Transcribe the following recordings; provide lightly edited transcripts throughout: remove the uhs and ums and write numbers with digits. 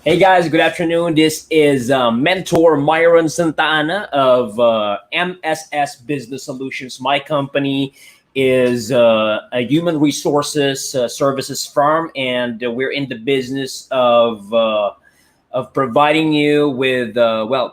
Hey guys, good afternoon. This is Mentor Myron Santana of MSS Business Solutions. My company is a human resources services firm, and we're in the business of providing you with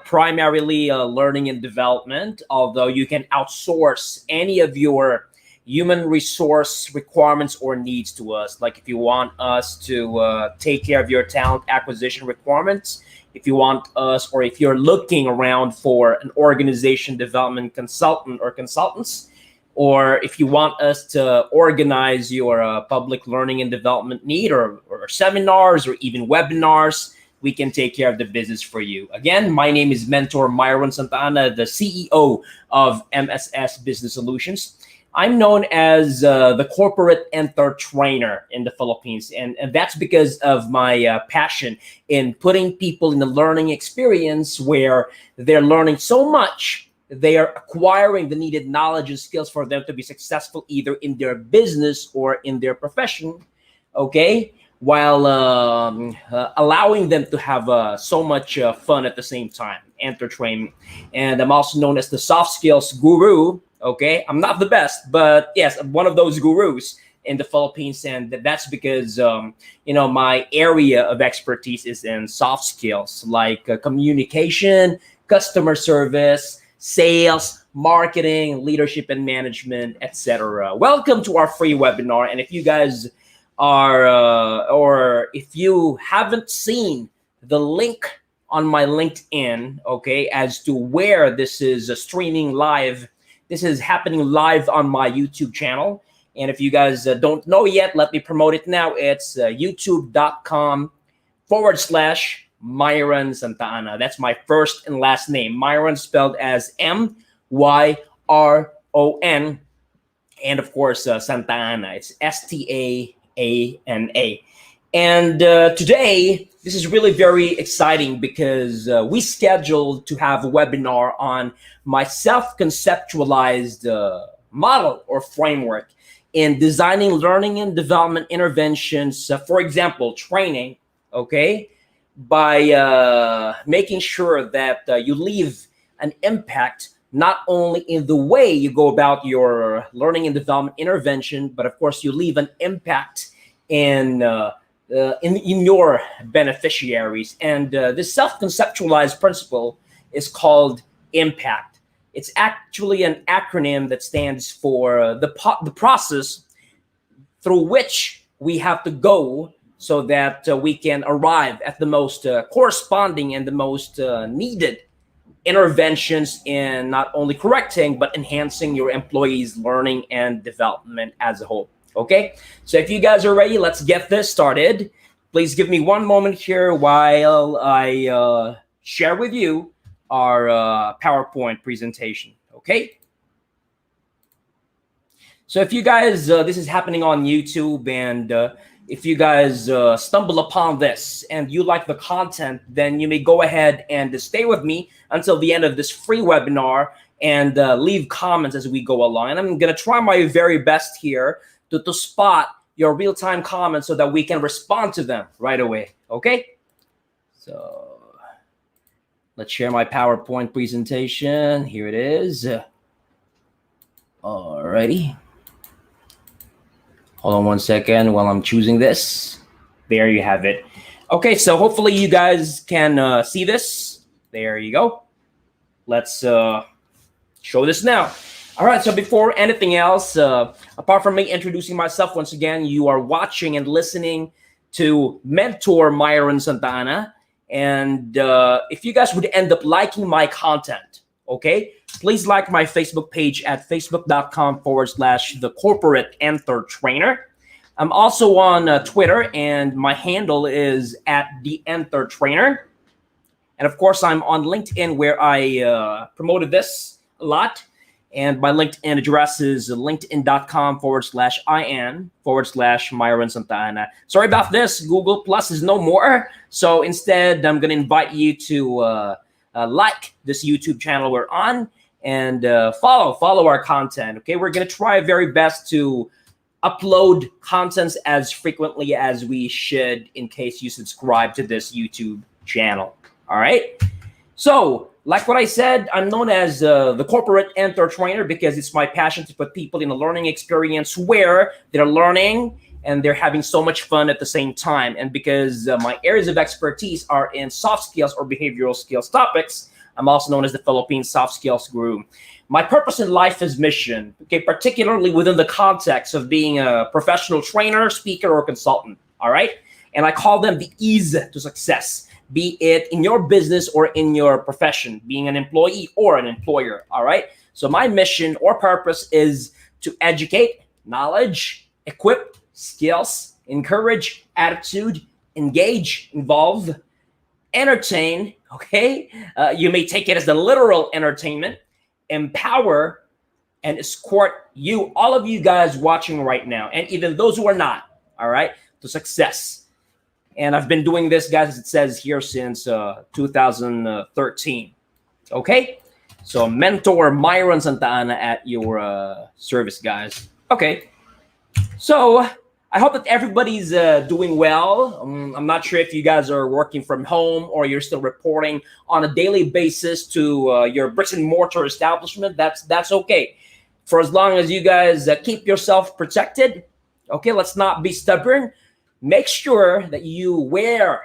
primarily learning and development. Although you can outsource any of your human resource requirements or needs to us. Like if you want us to take care of your talent acquisition requirements, if you want us, or if you're looking around for an organization development consultant or consultants, or if you want us to organize your public learning and development need, or seminars or even webinars, we can take care of the business for you. Again, my name is Mentor Myron Santana, the CEO of MSS Business Solutions. I'm known as the corporate entertrainer in the Philippines, and that's because of my passion in putting people in the learning experience where they're learning so much, they are acquiring the needed knowledge and skills for them to be successful either in their business or in their profession, okay? While allowing them to have so much fun at the same time, entertainment. And I'm also known as the soft skills guru. Okay, I'm not the best, but yes, I'm one of those gurus in the Philippines, and that's because my area of expertise is in soft skills like communication, customer service, sales, marketing, leadership and management, etc. Welcome to our free webinar, and if you guys are or if you haven't seen the link on my LinkedIn, okay, as to where this is streaming live. This is happening live on my YouTube channel. And if you guys don't know yet, let me promote it now. It's youtube.com/Myron Santana. That's my first and last name. Myron spelled as M-Y-R-O-N. And of course, Santana. It's S-T-A-A-N-A. And today, this is really very exciting because we scheduled to have a webinar on my self-conceptualized model or framework in designing learning and development interventions, for example, training, okay, by making sure that you leave an impact not only in the way you go about your learning and development intervention, but of course you leave an impact in your beneficiaries. And this self-conceptualized principle is called I.M.P.A.C.T. It's actually an acronym that stands for the process through which we have to go so that we can arrive at the most corresponding and the most needed interventions in not only correcting but enhancing your employees' learning and development as a whole. Okay, so if you guys are ready, let's get this started. Please give me one moment here while I share with you our PowerPoint presentation, okay? So if you guys, this is happening on YouTube, and if you guys stumble upon this and you like the content, then you may go ahead and stay with me until the end of this free webinar and leave comments as we go along. And I'm gonna try my very best here to spot your real-time comments so that we can respond to them right away, okay? So let's share my PowerPoint presentation. Here it is. Alrighty. Hold on one second while I'm choosing this. There you have it. Okay, so hopefully you guys can see this. There you go. Let's show this now. All right, so before anything else, apart from me introducing myself once again, you are watching and listening to Mentor Myron Santana. And if you guys would end up liking my content, okay, please like my Facebook page at facebook.com/TheCorporateEnterTrainer. I'm also on Twitter, and my handle is @TheEnterTrainer. And of course, I'm on LinkedIn, where I promoted this a lot. And my LinkedIn address is linkedin.com/IN/Myron Santana. Sorry about this. Google Plus is no more. So instead, I'm going to invite you to like this YouTube channel we're on and follow our content. Okay, we're going to try our very best to upload contents as frequently as we should in case you subscribe to this YouTube channel. All right. So, like what I said, I'm known as the corporate entertainer because it's my passion to put people in a learning experience where they're learning and they're having so much fun at the same time. And because my areas of expertise are in soft skills or behavioral skills topics, I'm also known as the Philippine Soft Skills Guru. My purpose in life is mission, okay, particularly within the context of being a professional trainer, speaker, or consultant, all right? And I call them the E's to success, be it in your business or in your profession, being an employee or an employer, all right? So my mission or purpose is to educate, knowledge, equip, skills, encourage, attitude, engage, involve, entertain, okay? You may take it as the literal entertainment, empower, and escort you, all of you guys watching right now, and even those who are not, all right, to success. And I've been doing this, guys, as it says here, since 2013, okay? So mentor Myron Santa Ana at your service, guys. Okay, so I hope that everybody's doing well. I'm not sure if you guys are working from home or you're still reporting on a daily basis to your bricks and mortar establishment. That's okay. For as long as you guys keep yourself protected, okay, let's not be stubborn. Make sure that you wear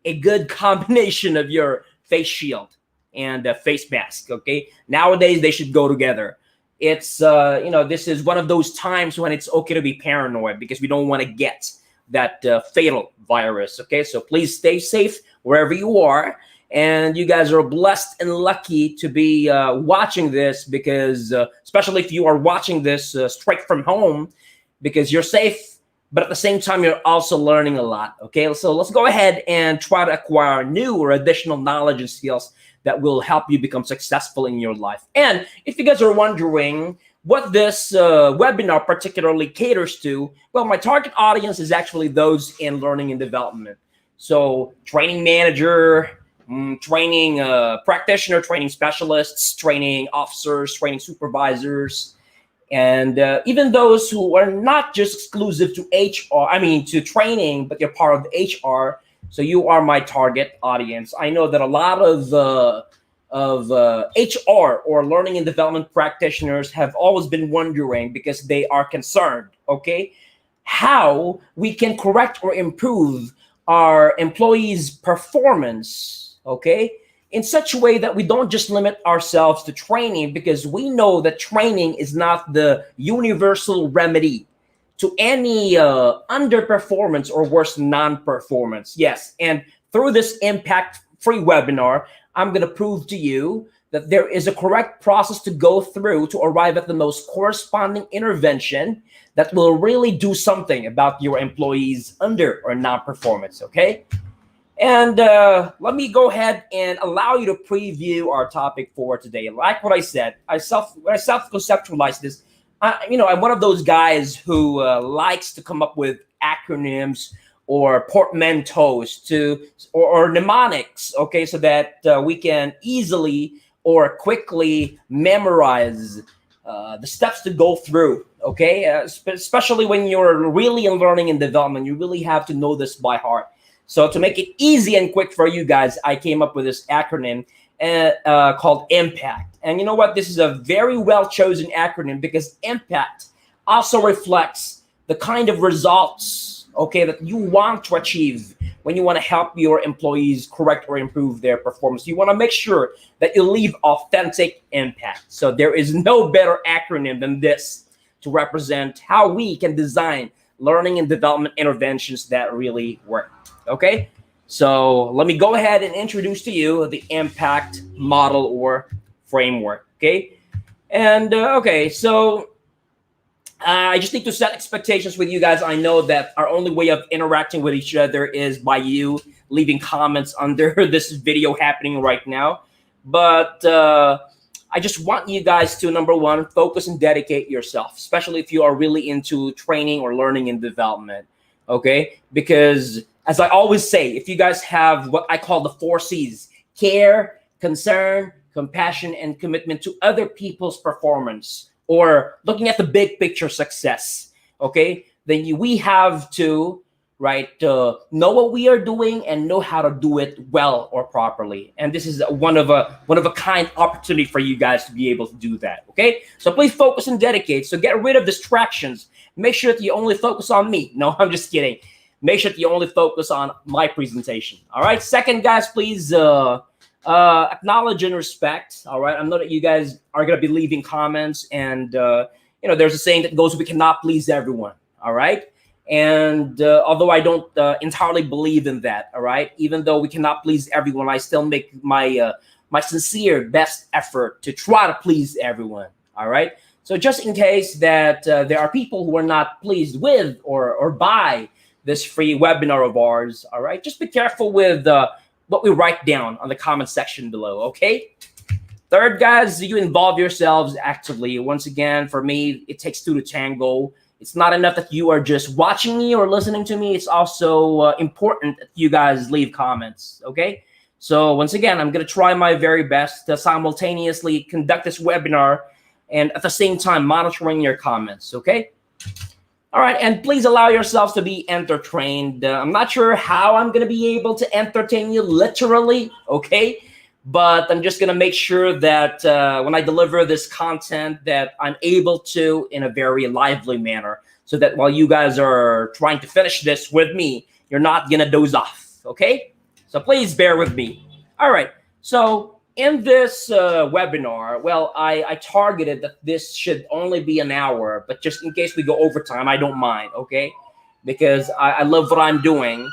a good combination of your face shield and face mask, okay? Nowadays, they should go together. It's, this is one of those times when it's okay to be paranoid because we don't want to get that fatal virus, okay? So please stay safe wherever you are. And you guys are blessed and lucky to be watching this because, especially if you are watching this straight from home, because you're safe, but at the same time, you're also learning a lot, okay? So let's go ahead and try to acquire new or additional knowledge and skills that will help you become successful in your life. And if you guys are wondering what this webinar particularly caters to, well, my target audience is actually those in learning and development. So training manager, training practitioner, training specialists, training officers, training supervisors, and even those who are not just exclusive to to training, but you're part of the HR. So you are my target audience. I know that a lot of HR or learning and development practitioners have always been wondering because they are concerned, okay, how we can correct or improve our employees' performance, okay, in such a way that we don't just limit ourselves to training, because we know that training is not the universal remedy to any underperformance or worse, non-performance. Yes, and through this impact-free webinar, I'm going to prove to you that there is a correct process to go through to arrive at the most corresponding intervention that will really do something about your employees' under or non-performance, okay? And let me go ahead and allow you to preview our topic for today. Like what I said, when I self-conceptualize this, I'm one of those guys who likes to come up with acronyms or portmanteaus or mnemonics, okay, so that we can easily or quickly memorize the steps to go through, okay? Especially when you're really in learning and development, you really have to know this by heart. So to make it easy and quick for you guys, I came up with this acronym called I.M.P.A.C.T. And you know what? This is a very well-chosen acronym because impact also reflects the kind of results, okay, that you want to achieve when you want to help your employees correct or improve their performance. You want to make sure that you leave authentic impact. So there is no better acronym than this to represent how we can design learning and development interventions that really work. Okay, so let me go ahead and introduce to you the impact model or framework. Okay, and so I just need to set expectations with you guys. I know that our only way of interacting with each other is by you leaving comments under this video happening right now. But I just want you guys to, number one, focus and dedicate yourself, especially if you are really into training or learning and development. Okay, because as I always say, if you guys have what I call the 4 C's: care, concern, compassion, and commitment to other people's performance, or looking at the big picture success, okay, then we have to, right, know what we are doing and know how to do it well or properly. And this is one of a kind opportunity for you guys to be able to do that. Okay, so please focus and dedicate. So get rid of distractions. Make sure that you only focus on me. No, I'm just kidding. Make sure that you only focus on my presentation. All right. Second, guys, please acknowledge and respect. All right. I know that you guys are gonna be leaving comments, and there's a saying that goes, "We cannot please everyone." All right. And although I don't entirely believe in that, all right, even though we cannot please everyone, I still make my my sincere best effort to try to please everyone. All right. So just in case that there are people who are not pleased with or by this free webinar of ours, all right, just be careful with what we write down on the comment section below. Okay. Third, guys, you involve yourselves actively. Once again, for me, it takes two to tango. It's not enough that you are just watching me or listening to me. It's also important that you guys leave comments, okay? So once again, I'm going to try my very best to simultaneously conduct this webinar and at the same time monitoring your comments, okay? All right, and please allow yourselves to be entertained. I'm not sure how I'm going to be able to entertain you literally, okay? But I'm just going to make sure that when I deliver this content that I'm able to in a very lively manner, so that while you guys are trying to finish this with me, you're not going to doze off, okay? So please bear with me. All right, so in this webinar, well, I targeted that this should only be an hour, but just in case we go overtime, I don't mind, okay? Because I love what I'm doing.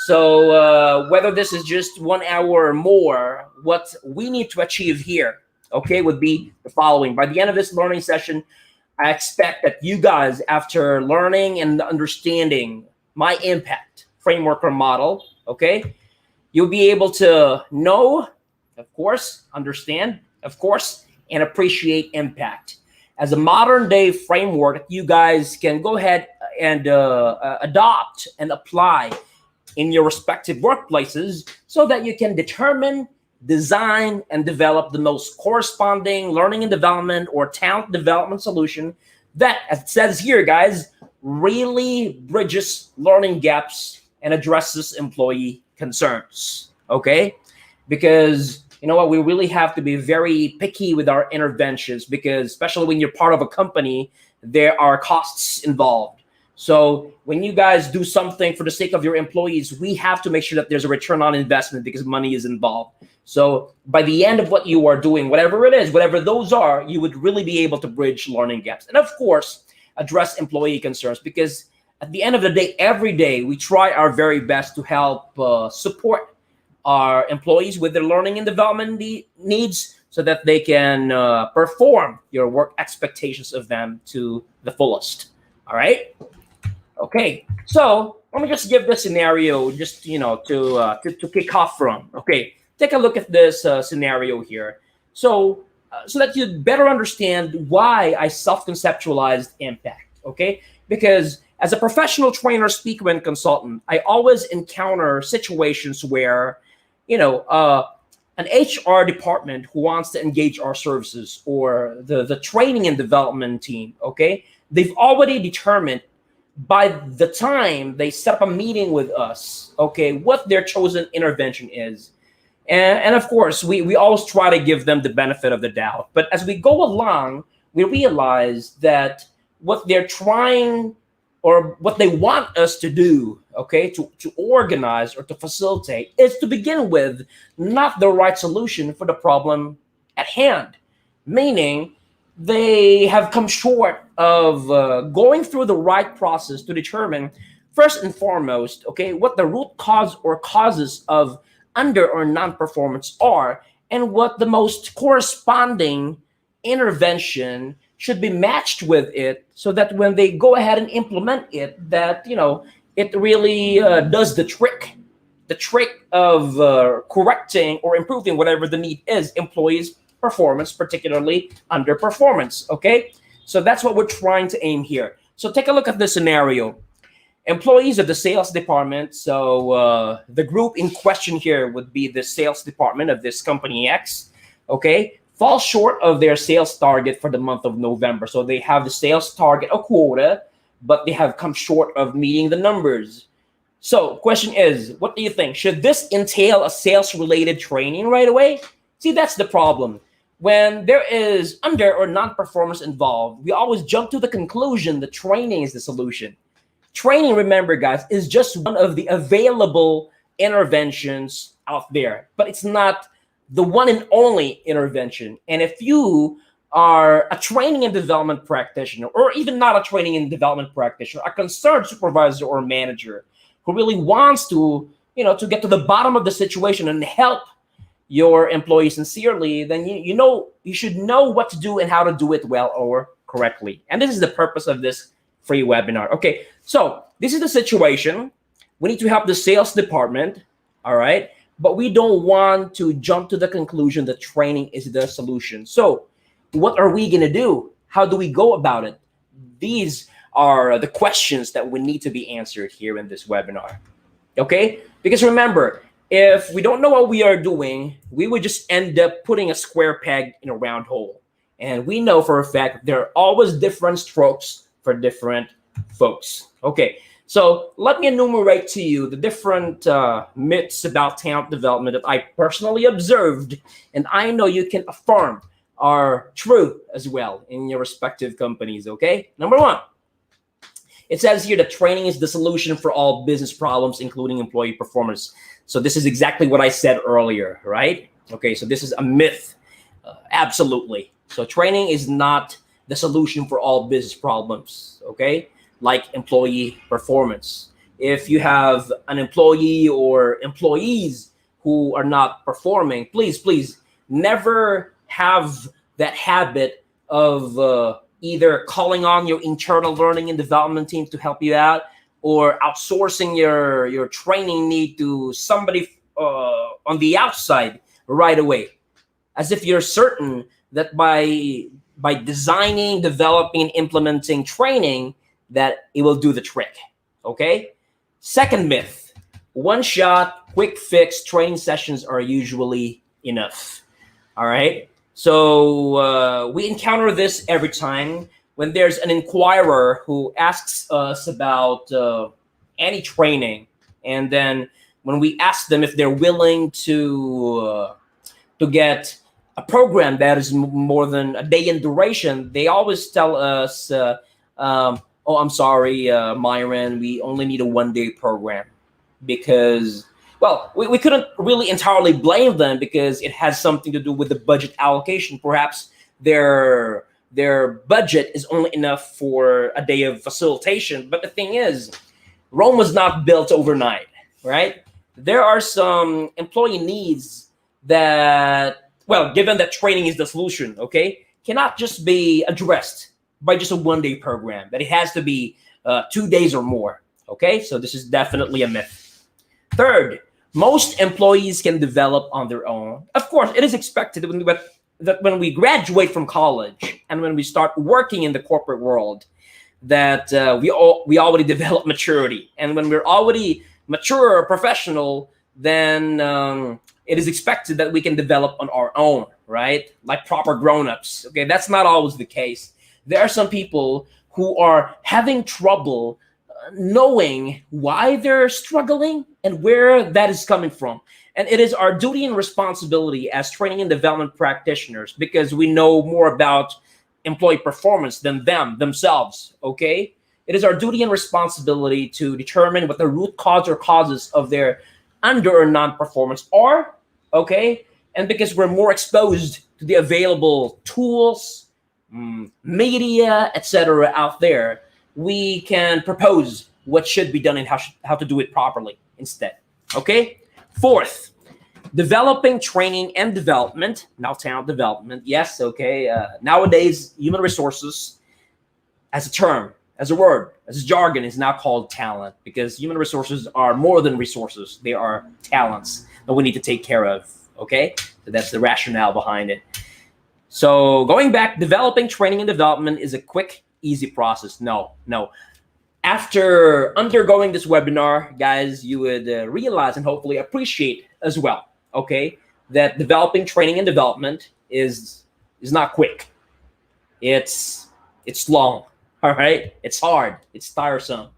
So whether this is just 1 hour or more, what we need to achieve here, okay, would be the following. By the end of this learning session, I expect that you guys, after learning and understanding my impact framework or model, okay, you'll be able to know, of course, understand, of course, and appreciate impact as a modern day framework that you guys can go ahead and adopt and apply in your respective workplaces, so that you can determine, design, and develop the most corresponding learning and development or talent development solution that, as it says here, guys, really bridges learning gaps and addresses employee concerns, okay? Because you know what, we really have to be very picky with our interventions, because especially when you're part of a company, there are costs involved. So when you guys do something for the sake of your employees, we have to make sure that there's a return on investment, because money is involved. So by the end of what you are doing, whatever it is, whatever those are, you would really be able to bridge learning gaps. And of course, address employee concerns, because at the end of the day, every day, we try our very best to help support our employees with their learning and development needs, so that they can perform your work expectations of them to the fullest. All right. Okay, so let me just give this scenario just to kick off from. Okay, take a look at this scenario here. So so that you better understand why I self-conceptualized impact. Okay, because as a professional trainer, speaker, and consultant, I always encounter situations where an HR department who wants to engage our services, or the training and development team. Okay, they've already determined by the time they set up a meeting with us, okay, what their chosen intervention is. And of course, we always try to give them the benefit of the doubt. But as we go along, we realize that what they're trying, or what they want us to do, okay, to organize or to facilitate, is to begin with not the right solution for the problem at hand. Meaning, they have come short of going through the right process to determine, first and foremost, okay, what the root cause or causes of under or non-performance are, and what the most corresponding intervention should be matched with it, so that when they go ahead and implement it, that it really does the trick of correcting or improving whatever the need is, employees' performance, particularly underperformance. Okay, so that's what we're trying to aim here. So take a look at this scenario. Employees of the sales department, so the group in question here would be the sales department of this company X, okay, fall short of their sales target for the month of November. So they have the sales target, a quota, but they have come short of meeting the numbers. So question is, what do you think? Should this entail a sales-related training right away? See, that's the problem. When there is under or non-performance involved, we always jump to the conclusion that training is the solution. Training, remember guys, is just one of the available interventions out there, but it's not the one and only intervention. And if you are a training and development practitioner, or even not a training and development practitioner, a concerned supervisor or manager who really wants to, to get to the bottom of the situation and help your employee sincerely, then you should know what to do and how to do it well or correctly. And this is the purpose of this free webinar. Okay, so this is the situation. We need to help the sales department, all right? But we don't want to jump to the conclusion that training is the solution. So what are we gonna do? How do we go about it? These are the questions that we need to be answered here in this webinar, okay? Because remember, if we don't know what we are doing, we would just end up putting a square peg in a round hole. And we know for a fact there are always different strokes for different folks. Okay, so let me enumerate to you the different myths about talent development that I personally observed, and I know you can affirm are true as well in your respective companies, okay? Number one, it says here that training is the solution for all business problems, including employee performance. So this is exactly what I said earlier, right? Okay, so this is a myth, absolutely. So training is not the solution for all business problems, okay? Like employee performance. If you have an employee or employees who are not performing, please never have that habit of either calling on your internal learning and development team to help you out, or outsourcing your training need to somebody on the outside right away, as if you're certain that by designing, developing, and implementing training, that it will do the trick, okay? Second myth, one-shot, quick fix training sessions are usually enough, all right? So we encounter this every time when there's an inquirer who asks us about any training, and then when we ask them if they're willing to get a program that is more than a day in duration, they always tell us, oh, I'm sorry, Myron, we only need a one-day program. Because, well, we couldn't really entirely blame them, because it has something to do with the budget allocation. Perhaps their budget is only enough for a day of facilitation. But the thing is, Rome was not built overnight, right? There are some employee needs that, well, given that training is the solution, okay, cannot just be addressed by just a one-day program, that it has to be 2 days or more, okay? So this is definitely a myth. Third, most employees can develop on their own. Of course, it is expected that when we graduate from college and when we start working in the corporate world, that we already develop maturity. And when we're already mature or professional, then it is expected that we can develop on our own, right? Like proper grown-ups. Okay, that's not always the case. There are some people who are having trouble knowing why they're struggling and where that is coming from. And it is our duty and responsibility as training and development practitioners, because we know more about employee performance than themselves, okay? It is our duty and responsibility to determine what the root cause or causes of their under or non-performance are, okay? And because we're more exposed to the available tools, media, etc. out there, we can propose what should be done and how to do it properly instead, okay? Fourth, developing training and development, now talent development, yes, okay. Nowadays, human resources as a term, as a word, as a jargon is now called talent, because human resources are more than resources. They are talents that we need to take care of, okay? So that's the rationale behind it. So going back, developing training and development is a quick, easy process. No. After undergoing this webinar, guys, you would realize and hopefully appreciate as well, okay, that developing training and development is not quick. It's long, All right, it's hard, it's tiresome,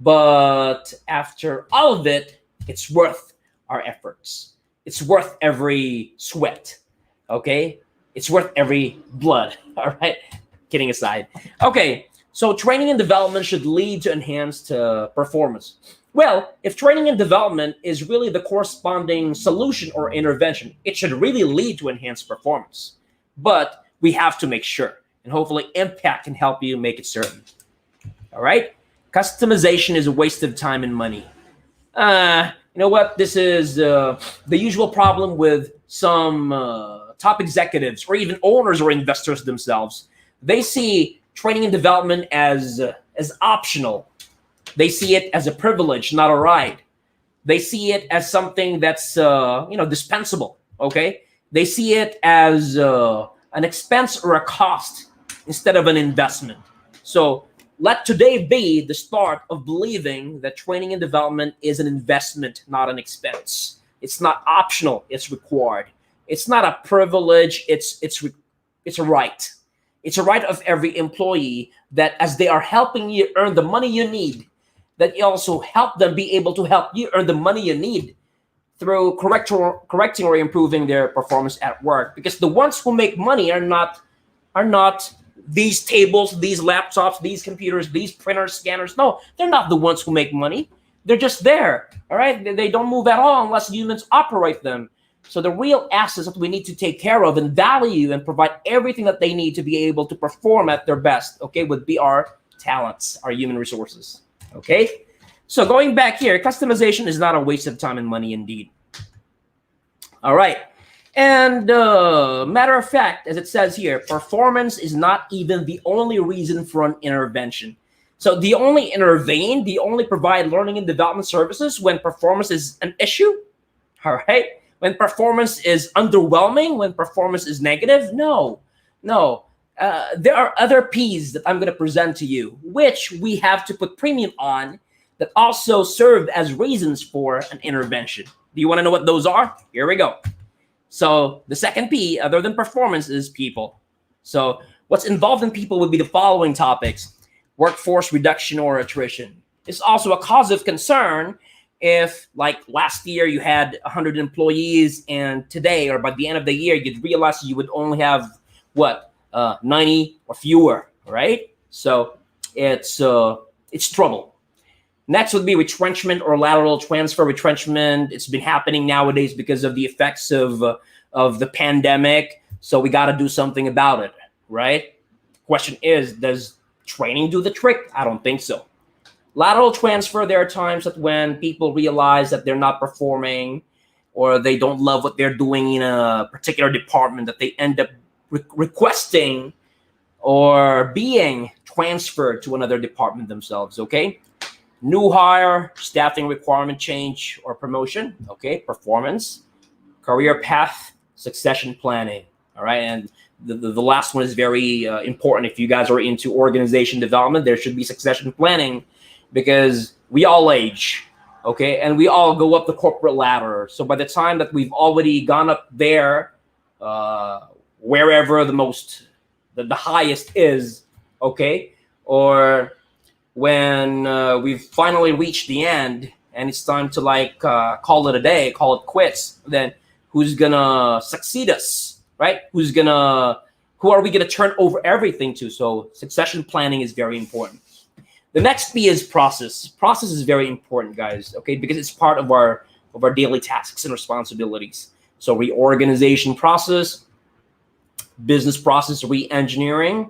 but after all of it, it's worth our efforts. It's worth every sweat. Okay, it's worth every blood. All right, kidding aside. Okay, so training and development should lead to enhanced performance. Well, if training and development is really the corresponding solution or intervention, it should really lead to enhanced performance. But we have to make sure, and hopefully Impact can help you make it certain. All right? Customization is a waste of time and money. You know what? This is the usual problem with some top executives or even owners or investors themselves. They see training and development as optional. They see it as a privilege, not a right. They see it as something that's dispensable. Okay, they see it as an expense or a cost instead of an investment. So let today be the start of believing that training and development is an investment, not an expense. It's not optional; it's required. It's not a privilege; it's a right. It's a right of every employee that as they are helping you earn the money you need, that you also help them be able to help you earn the money you need through correcting or improving their performance at work. Because the ones who make money are not these tables, these laptops, these computers, these printers, scanners. No, they're not the ones who make money. They're just there. All right, they don't move at all unless humans operate them. So the real assets that we need to take care of and value and provide everything that they need to be able to perform at their best, okay, would be our talents, our human resources. Okay, so going back here, customization is not a waste of time and money indeed. All right, and matter of fact, as it says here, performance is not even the only reason for an intervention. So the only intervene, the only provide learning and development services when performance is an issue. All right, when performance is underwhelming, when performance is negative, no. There are other P's that I'm going to present to you, which we have to put premium on, that also serve as reasons for an intervention. Do you want to know what those are? Here we go. So the second P, other than performance, is people. So what's involved in people would be the following topics: workforce reduction or attrition. It's also a cause of concern if, like last year, you had 100 employees, and today, or by the end of the year, you'd realize you would only have, 90 or fewer, right? So it's trouble. Next would be retrenchment or lateral transfer. Retrenchment, it's been happening nowadays because of the effects of the pandemic. So we got to do something about it, right? Question is, does training do the trick? I don't think so. Lateral transfer, there are times that when people realize that they're not performing or they don't love what they're doing in a particular department, that they end up requesting or being transferred to another department themselves, okay? New hire, staffing requirement change or promotion, okay? Performance, career path, succession planning, all right? And the last one is very important. If you guys are into organization development, there should be succession planning, because we all age, okay? And we all go up the corporate ladder. So by the time that we've already gone up there, wherever the highest is, okay? Or when we've finally reached the end and it's time to call it a day, call it quits, then who's gonna succeed us, right? Who are we gonna turn over everything to? So succession planning is very important. The next P is process. Process is very important, guys, okay? Because it's part of our daily tasks and responsibilities. So reorganization process, business process re-engineering,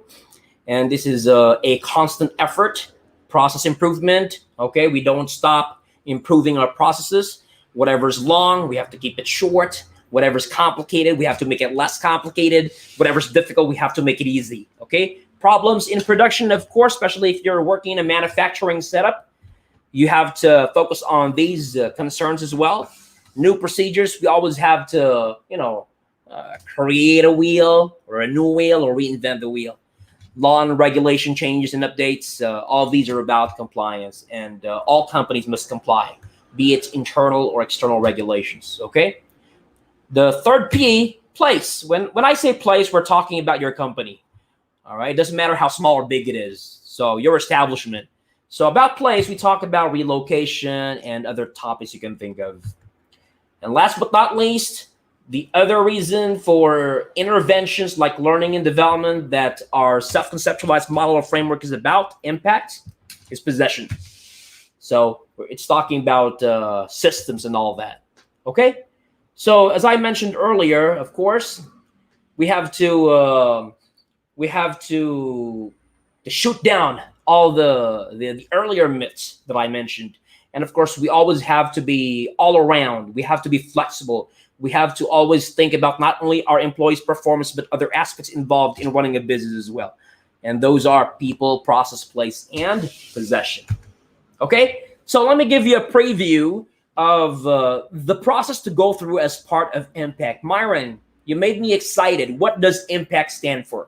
and this is a constant effort. Process improvement, okay? We don't stop improving our processes. Whatever's long, we have to keep it short. Whatever's complicated, we have to make it less complicated. Whatever's difficult, we have to make it easy, okay? Problems in production, of course, especially if you're working in a manufacturing setup, you have to focus on these concerns as well. New procedures, we always have to, create a wheel or a new wheel or reinvent the wheel. Law and regulation changes and updates, all of these are about compliance, and all companies must comply, be it internal or external regulations, okay? The third P, place. When I say place, we're talking about your company. All right, it doesn't matter how small or big it is. So your establishment. So about place, we talk about relocation and other topics you can think of. And last but not least, the other reason for interventions like learning and development that our self-conceptualized model or framework is about, impact, is possession. So it's talking about systems and all that. Okay? So as I mentioned earlier, of course, we have to shoot down all the earlier myths that I mentioned. And of course, we always have to be all around. We have to be flexible. We have to always think about not only our employees' performance, but other aspects involved in running a business as well. And those are people, process, place, and possession. Okay? So let me give you a preview of the process to go through as part of impact. Myron, you made me excited. What does impact stand for?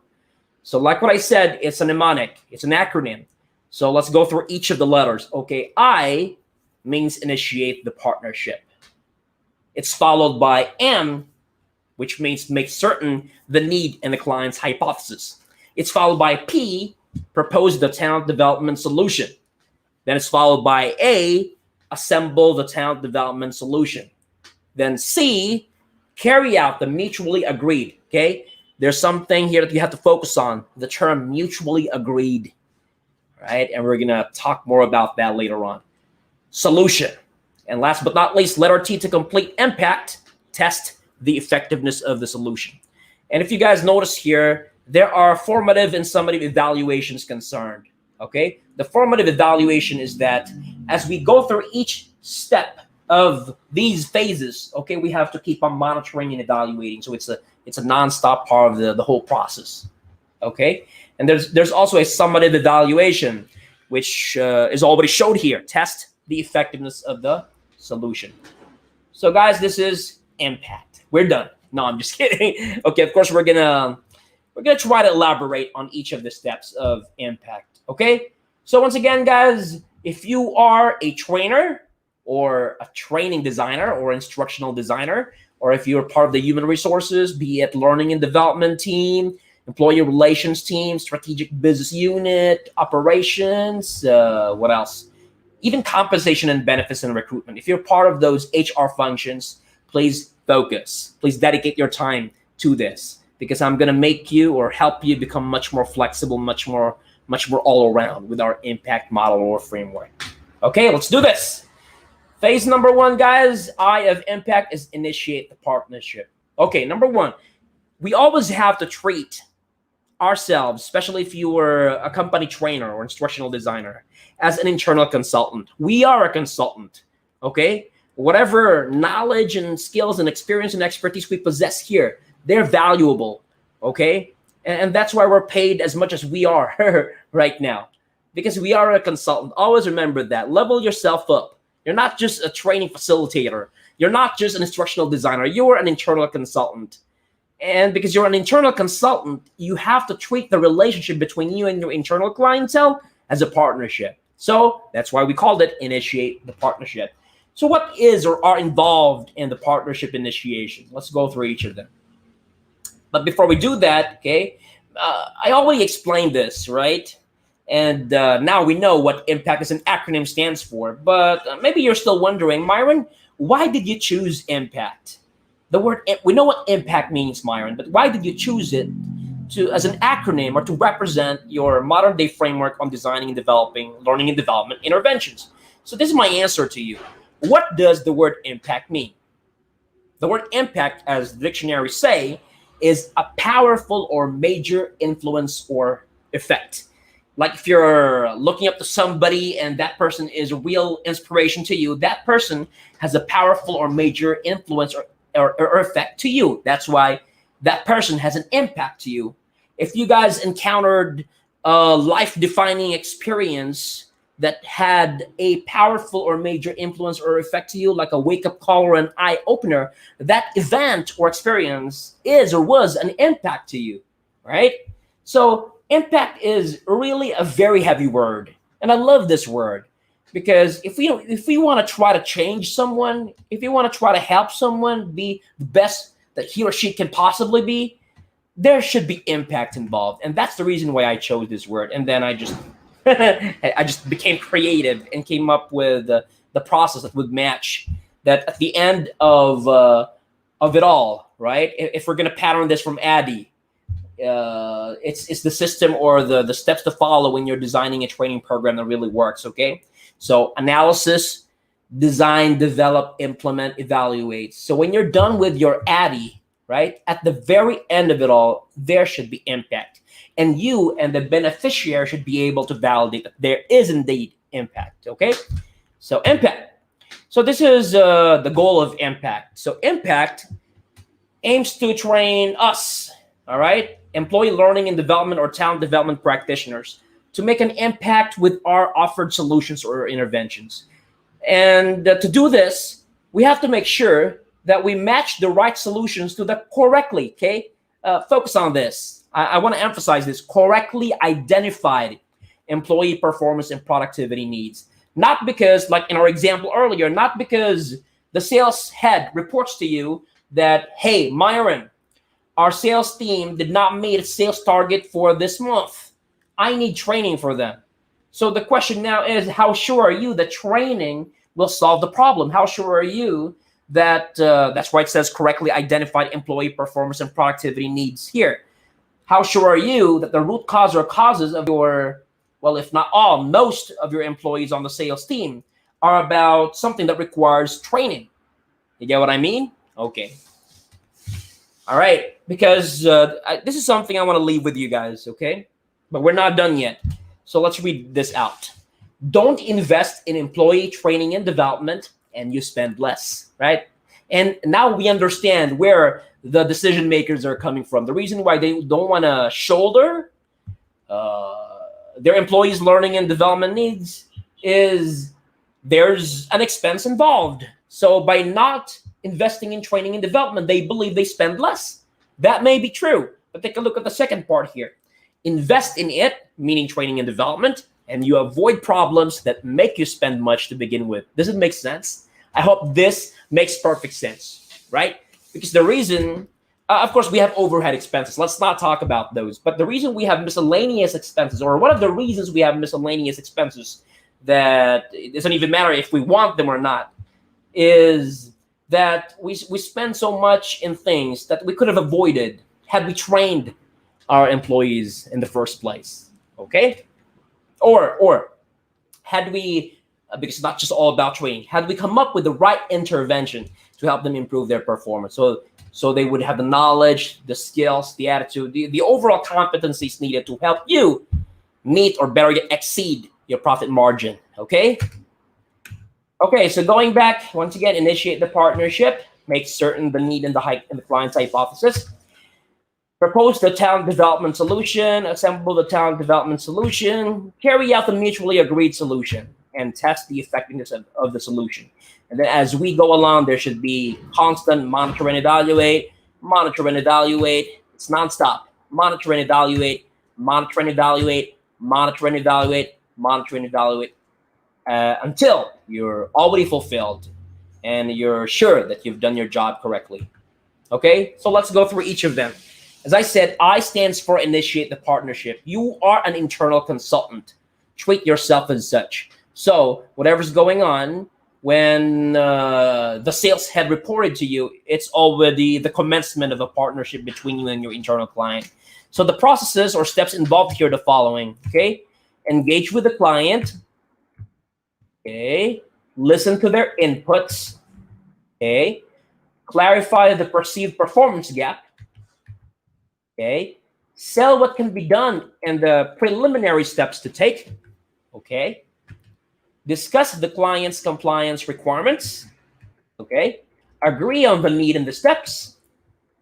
So like what I said, it's a mnemonic. It's an acronym. So let's go through each of the letters. Okay, I means initiate the partnership. It's followed by M, which means make certain the need and the client's hypothesis. It's followed by P, propose the talent development solution. Then it's followed by A, assemble the talent development solution. Then C, carry out the mutually agreed. Okay, there's something here that you have to focus on, the term mutually agreed, right? And we're gonna talk more about that later on. Solution. And last but not least, letter T to complete impact, test the effectiveness of the solution. And if you guys notice here, there are formative and summative evaluations concerned, okay? The formative evaluation is that as we go through each step of these phases, okay, we have to keep on monitoring and evaluating. So it's a nonstop part of the whole process, okay? And there's also a summative evaluation, which is already showed here. Test the effectiveness of the solution. So guys, this is impact. We're done. No, I'm just kidding. Okay, of course we're gonna try to elaborate on each of the steps of impact. Okay, so once again, guys, if you are a trainer or a training designer or instructional designer, or if you're part of the human resources, be it learning and development team, employee relations team, strategic business unit, operations, what else? Even compensation and benefits and recruitment. If you're part of those HR functions, please focus. Please dedicate your time to this, because I'm gonna make you or help you become much more flexible, much more all around with our impact model or framework. Okay, let's do this. Phase number one, guys, I of impact is initiate the partnership. Okay, number one, we always have to treat ourselves, especially if you were a company trainer or instructional designer, as an internal consultant. We are a consultant, okay? Whatever knowledge and skills and experience and expertise we possess here, they're valuable, okay? And that's why we're paid as much as we are right now, because we are a consultant. Always remember that. Level yourself up. You're not just a training facilitator. You're not just an instructional designer. You're an internal consultant. And because you're an internal consultant, you have to treat the relationship between you and your internal clientele as a partnership. So that's why we called it initiate the partnership. So what is or are involved in the partnership initiation? Let's go through each of them. But before we do that, okay, I already explained this, right? And now we know what impact as an acronym stands for. But maybe you're still wondering, Myron, why did you choose impact? The word, we know what impact means, Myron, but why did you choose it as an acronym or to represent your modern day framework on designing and developing learning and development interventions? So this is my answer to you. What does the word impact mean? The word impact, as the dictionary say, is a powerful or major influence or effect. Like if you're looking up to somebody and that person is a real inspiration to you, that person has a powerful or major influence or effect to you. That's why that person has an impact to you. If you guys encountered a life-defining experience that had a powerful or major influence or effect to you, like a wake-up call or an eye-opener, that event or experience is or was an impact to you, right? So impact is really a very heavy word. And I love this word because if we want to try to change someone, if you want to try to help someone be the best that he or she can possibly be, there should be impact involved, and that's the reason why I chose this word. And then I just I just became creative and came up with the process that would match that at the end of it all, right? If we're gonna pattern this from Addy, it's the system or the steps to follow when you're designing a training program that really works. Okay, so analysis, design, develop, implement, evaluate. So when you're done with your Addy, right, at the very end of it all, there should be impact, and you and the beneficiary should be able to validate that there is indeed impact. Okay, so impact. So this is the goal of I.M.P.A.C.T. So I.M.P.A.C.T aims to train us, all right, employee learning and development or talent development practitioners to make an impact with our offered solutions or interventions. And to do this, we have to make sure that we match the right solutions to the correctly, okay? Focus on this. I want to emphasize this: correctly identified employee performance and productivity needs. Not because, like in our example earlier, not because the sales head reports to you that, hey, Myron, our sales team did not meet its sales target for this month. I need training for them. So the question now is, how sure are you that training will solve the problem? How sure are you that, that's why it says correctly identified employee performance and productivity needs here. How sure are you that the root cause or causes of your, well, if not all, most of your employees on the sales team are about something that requires training? You get what I mean? Okay. All right. Because this is something I want to leave with you guys, okay? But we're not done yet. So let's read this out. Don't invest in employee training and development and you spend less, right? And now we understand where the decision makers are coming from. The reason why they don't want to shoulder their employees' learning and development needs is there's an expense involved. So by not investing in training and development, they believe they spend less. That may be true, but take a look at the second part here. Invest in it, meaning training and development, and you avoid problems that make you spend much to begin with. Does it make sense? I hope this makes perfect sense, right? Because the reason, of course, we have overhead expenses. Let's not talk about those. But the reason we have miscellaneous expenses, or one of the reasons we have miscellaneous expenses that it doesn't even matter if we want them or not, is that we spend so much in things that we could have avoided had we trained our employees in the first place, okay? Or had we, because it's not just all about training, had we come up with the right intervention to help them improve their performance, so they would have the knowledge, the skills, the attitude, the overall competencies needed to help you meet or better yet exceed your profit margin, okay? Okay, so going back, once again, initiate the partnership, make certain the need and the client's hypothesis, propose the talent development solution, assemble the talent development solution, carry out the mutually agreed solution, and test the effectiveness of the solution. And then as we go along, there should be constant monitor and evaluate, monitor and evaluate. It's nonstop. Monitor and evaluate, monitor and evaluate, monitor and evaluate, monitor and evaluate, until you're already fulfilled and you're sure that you've done your job correctly. Okay, so let's go through each of them. As I said, I stands for initiate the partnership. You are an internal consultant. Treat yourself as such. So whatever's going on, when the sales head reported to you, it's already the commencement of a partnership between you and your internal client. So the processes or steps involved here are the following, okay? Engage with the client, okay? Listen to their inputs, okay? Clarify the perceived performance gap, okay? Sell what can be done and the preliminary steps to take, okay? Discuss the client's compliance requirements, okay? Agree on the need and the steps,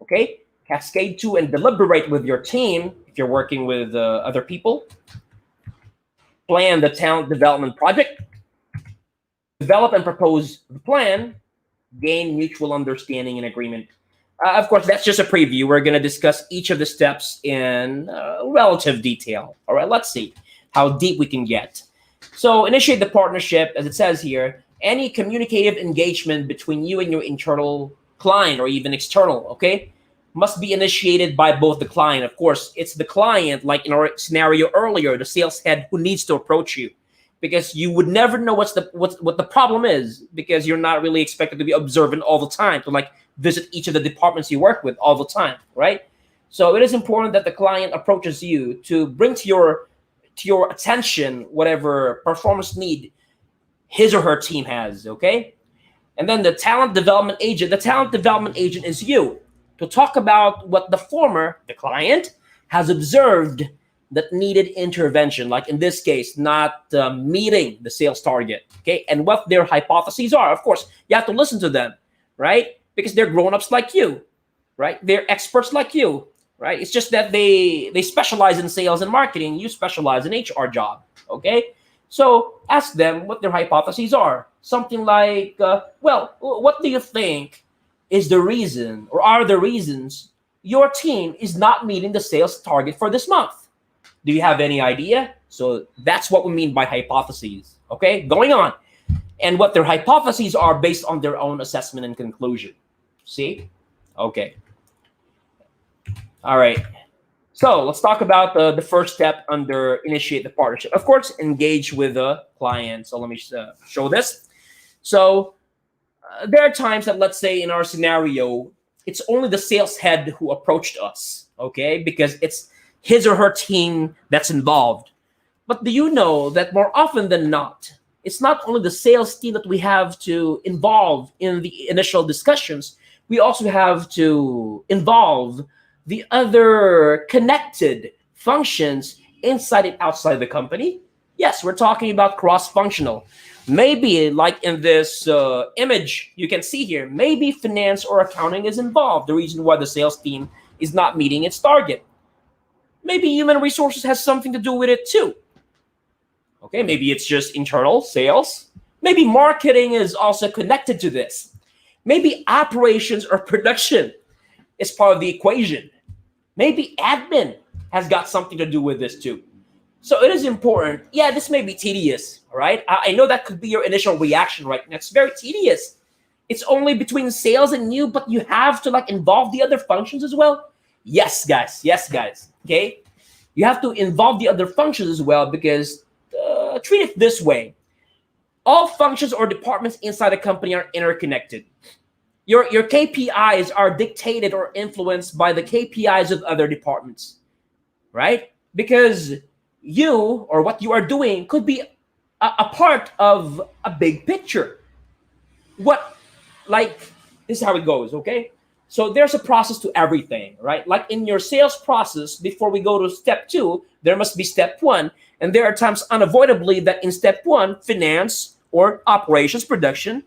okay? Cascade to and deliberate with your team if you're working with other people. Plan the talent development project. Develop and propose the plan. Gain mutual understanding and agreement. Of course, that's just a preview. We're going to discuss each of the steps in relative detail. All right, let's see how deep we can get. So initiate the partnership, as it says here, any communicative engagement between you and your internal client or even external, okay? must be initiated by both the client. Of course, it's the client, like in our scenario earlier, the sales head who needs to approach you, because you would never know what the problem is, because you're not really expected to be observant all the time, to like visit each of the departments you work with all the time, right? So it is important that the client approaches you to bring to your attention whatever performance need his or her team has, okay? And then the talent development agent is you, to talk about what the client, has observed that needed intervention, like in this case, not meeting the sales target, okay? And what their hypotheses are. Of course, you have to listen to them, right? Because they're grown-ups like you, right? They're experts like you, right? It's just that they specialize in sales and marketing. You specialize in HR job, okay? So ask them what their hypotheses are. Something like, well, what do you think is the reason, or are the reasons your team is not meeting the sales target for this month? Do you have any idea? So that's what we mean by hypotheses, okay? Going on. And what their hypotheses are based on their own assessment and conclusion. See? Okay. All right. So let's talk about the first step under initiate the partnership. Of course, engage with the client. So let me show this. So there are times that, let's say in our scenario, it's only the sales head who approached us, okay? Because it's his or her team that's involved. But do you know that more often than not, it's not only the sales team that we have to involve in the initial discussions, we also have to involve the other connected functions inside and outside the company. Yes, we're talking about cross-functional. Maybe like in this image you can see here, maybe finance or accounting is involved, the reason why the sales team is not meeting its target. Maybe human resources has something to do with it too. Okay, maybe it's just internal sales. Maybe marketing is also connected to this. Maybe operations or production is part of the equation. Maybe admin has got something to do with this too. So it is important. Yeah, this may be tedious, right? I know that could be your initial reaction, right? It's very tedious. It's only between sales and you, but you have to like involve the other functions as well. Yes, guys. Yes, guys. Okay, you have to involve the other functions as well, because treat it this way: all functions or departments inside a company are interconnected. Your KPIs are dictated or influenced by the KPIs of other departments, right? Because you, or what you are doing, could be a part of a big picture. Like, this is how it goes, okay? So there's a process to everything, right? Like in your sales process, before we go to step 2, there must be step 1. And there are times unavoidably that in step 1, finance or operations, production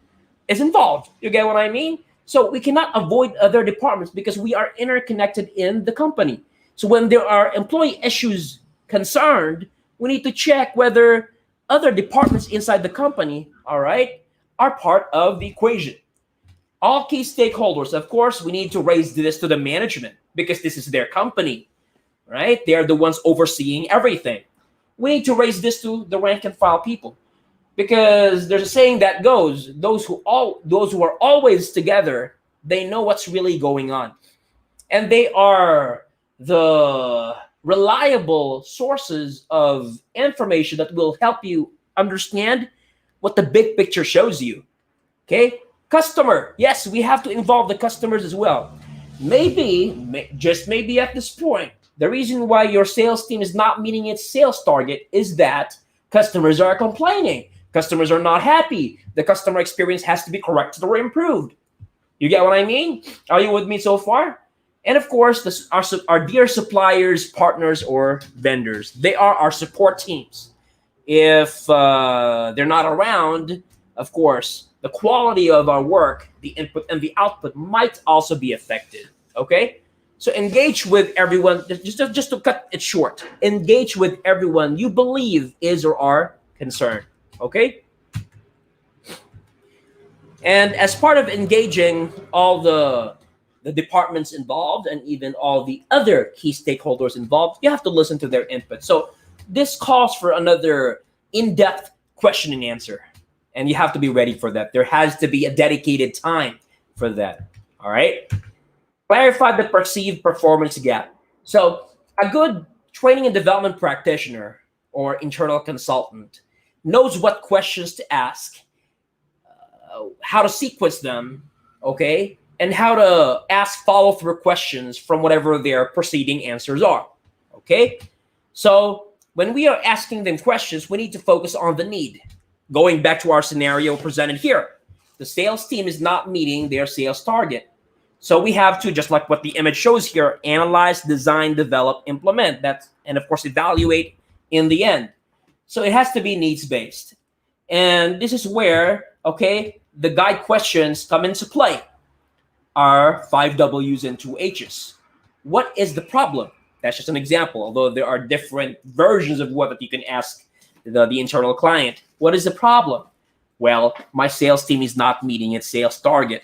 is involved. You get what I mean? So we cannot avoid other departments because we are interconnected in the company. So when there are employee issues concerned, we need to check whether other departments inside the company, all right, are part of the equation. All key stakeholders, of course, we need to raise this to the management because this is their company, right? They are the ones overseeing everything. We need to raise this to the rank and file people, because there's a saying that goes, those who are always together, they know what's really going on. And they are the reliable sources of information that will help you understand what the big picture shows you. Okay? Customer. Yes, we have to involve the customers as well. Just maybe at this point, the reason why your sales team is not meeting its sales target is that customers are complaining. Customers are not happy. The customer experience has to be corrected or improved. You get what I mean? Are you with me so far? And of course, our dear suppliers, partners, or vendors, they are our support teams. If they're not around, of course, the quality of our work, the input and the output might also be affected, okay? So engage with everyone, just to cut it short, engage with everyone you believe is or are concerned, okay? And as part of engaging all the departments involved and even all the other key stakeholders involved, you have to listen to their input. So this calls for another in-depth question and answer. And you have to be ready for that. There has to be a dedicated time for that. All right? Clarify the perceived performance gap. So a good training and development practitioner or internal consultant knows what questions to ask, how to sequence them, okay, and how to ask follow-through questions from whatever their preceding answers are, okay? So when we are asking them questions, we need to focus on the need. Going back to our scenario presented here, the sales team is not meeting their sales target. So we have to, just like what the image shows here, analyze, design, develop, implement that, and of course evaluate in the end. So it has to be needs-based. And this is where, okay, the guide questions come into play. Are 5 W's and 2 H's. What is the problem? That's just an example, although there are different versions of what that you can ask the internal client. What is the problem? Well, my sales team is not meeting its sales target.